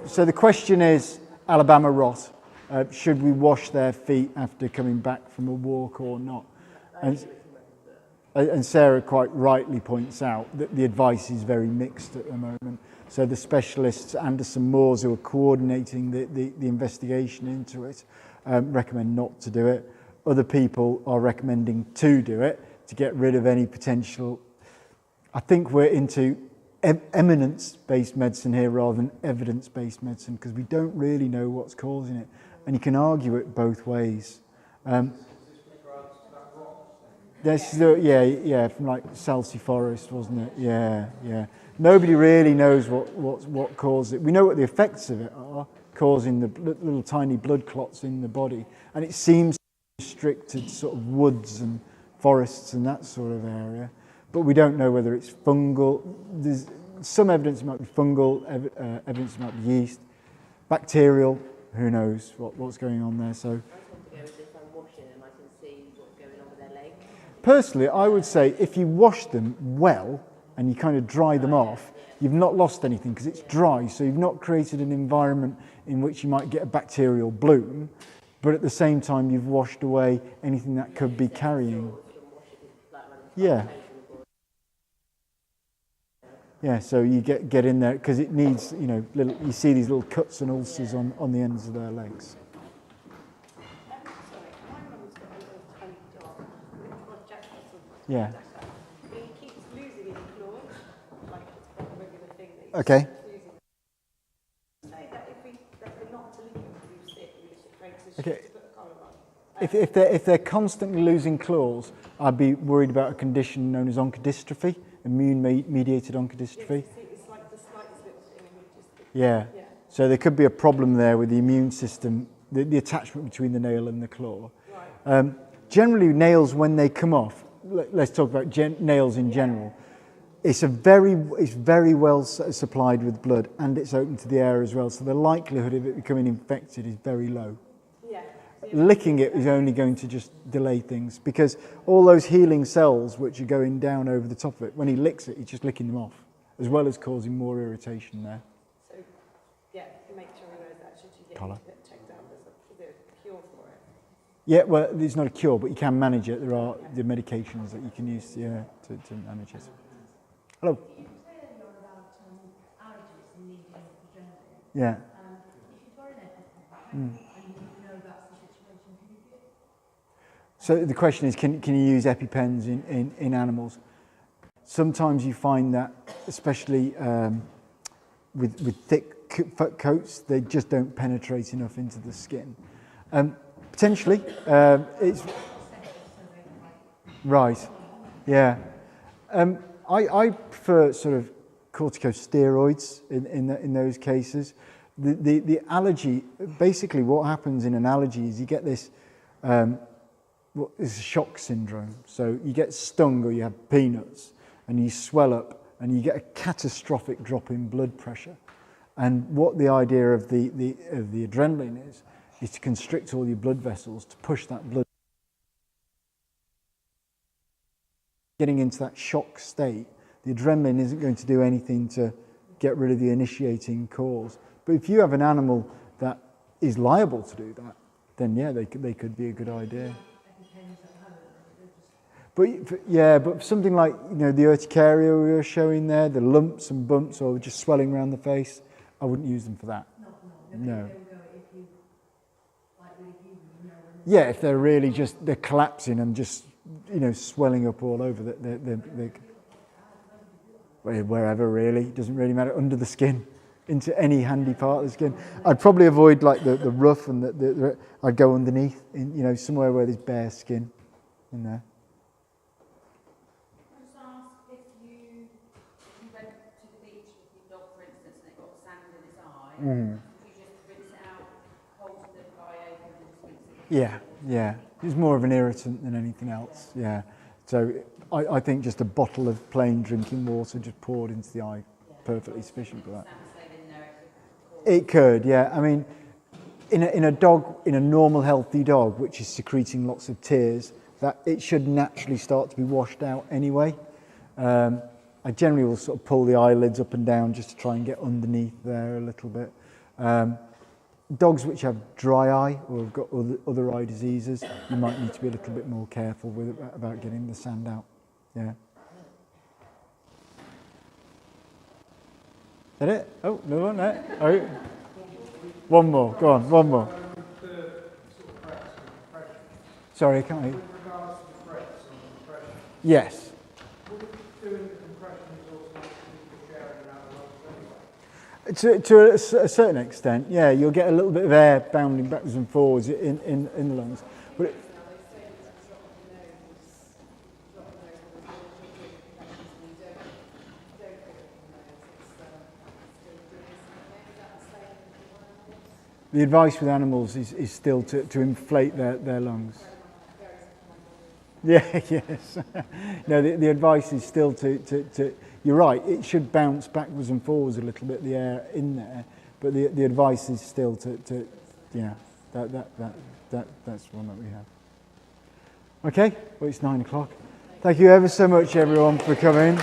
So the question is, Alabama rot. Should we wash their feet after coming back from a walk or not? And Sarah quite rightly points out that the advice is very mixed at the moment. So the specialists, Anderson Moores, who are coordinating the investigation into it, recommend not to do it. Other people are recommending to do it to get rid of any potential. I think we're into eminence-based medicine here rather than evidence-based medicine because we don't really know what's causing it, and you can argue it both ways. From like Salsey Forest, wasn't it? Yeah. Nobody really knows what caused it. We know what the effects of it are, causing the little tiny blood clots in the body, and it seems restricted sort of woods and forests and that sort of area. But we don't know whether it's fungal. There's some evidence it might be fungal, evidence it might be yeast, bacterial. Who knows what's going on there? So. I just want to go as if I'm washing them, I can see what's going on with their legs. Personally, I would say if you wash them well and you kind of dry them off, you've not lost anything because it's dry. So you've not created an environment in which you might get a bacterial bloom, but at the same time you've washed away anything that could be carrying. Yeah, so you get in there because it needs, you see these little cuts and ulcers on the ends of their legs. Yeah. He keeps losing his claws, like it's a regular thing that he's Okay. losing. Say that if we're not to leave him to be sick, we just afraid to Okay. put a collar on. If they're constantly losing claws, I'd be worried about a condition known as oncodystrophy, immune-mediated oncodystrophy. It's like the slightest little thing and we just... Yeah. So there could be a problem there with the immune system, the attachment between the nail and the claw. Right. Generally, nails, when they come off, let's talk about nails in general, it's very well supplied with blood and it's open to the air as well, so the likelihood of it becoming infected is very low. Yeah. Licking it is only going to just delay things, because all those healing cells which are going down over the top of it, when he licks it, he's just licking them off, as well as causing more irritation there. So, yeah, make sure he knows that should you get Colour. it checked out, is there a cure for it? Yeah, well, there's not a cure, but you can manage it. There are the medications that you can use to manage it. Hello. You say earlier about allergies and needing adrenaline. Yeah. If you've got an EpiPen and you know that's the situation, can you get? So the question is, can you use EpiPens in animals? Sometimes you find that, especially with thick coats, they just don't penetrate enough into the skin. Potentially, it's right. Yeah. I prefer sort of corticosteroids in those cases. The allergy, basically what happens in an allergy is you get this is a shock syndrome. So you get stung or you have peanuts and you swell up and you get a catastrophic drop in blood pressure. And what the idea of the adrenaline is to constrict all your blood vessels to push that blood. Getting into that shock state, the adrenaline isn't going to do anything to get rid of the initiating cause. But if you have an animal that is liable to do that, then yeah, they could be a good idea. But something like, the urticaria we were showing there, the lumps and bumps or just swelling around the face, I wouldn't use them for that. No. Yeah, if they're really they're collapsing and just, swelling up all over, wherever really, doesn't really matter, under the skin, into any handy part of the skin. I'd probably avoid like the rough and I'd go underneath, somewhere where there's bare skin in there. Can I just ask if you went to the beach with your dog, for instance, and it got sand in its eye, would you just rinse it out, hold the eye open and just rinse it? Yeah. It's more of an irritant than anything else, yeah. So I think just a bottle of plain drinking water just poured into the eye, perfectly sufficient for that. It could, yeah. I mean, in a normal healthy dog, which is secreting lots of tears, that it should naturally start to be washed out anyway. I generally will sort of pull the eyelids up and down just to try and get underneath there a little bit. Dogs which have dry eye or have got other eye diseases, you might need to be a little bit more careful about getting the sand out. Yeah. Is that it? Oh, no one there. Oh. One more. Go on, one more. Sorry, I can't hear you. With regards to the threats and compression, Yes. would doing the compression is automatically sharing around the lungs anyway? To a certain extent, yeah, you'll get a little bit of air bounding backwards and forwards in the lungs. But the advice with animals is still to inflate their lungs. Yeah, yes. No, the advice is still to you're right, it should bounce backwards and forwards a little bit, the air in there, but the advice is still to that's one that we have. Okay, well it's 9 o'clock. Thank you ever so much everyone for coming.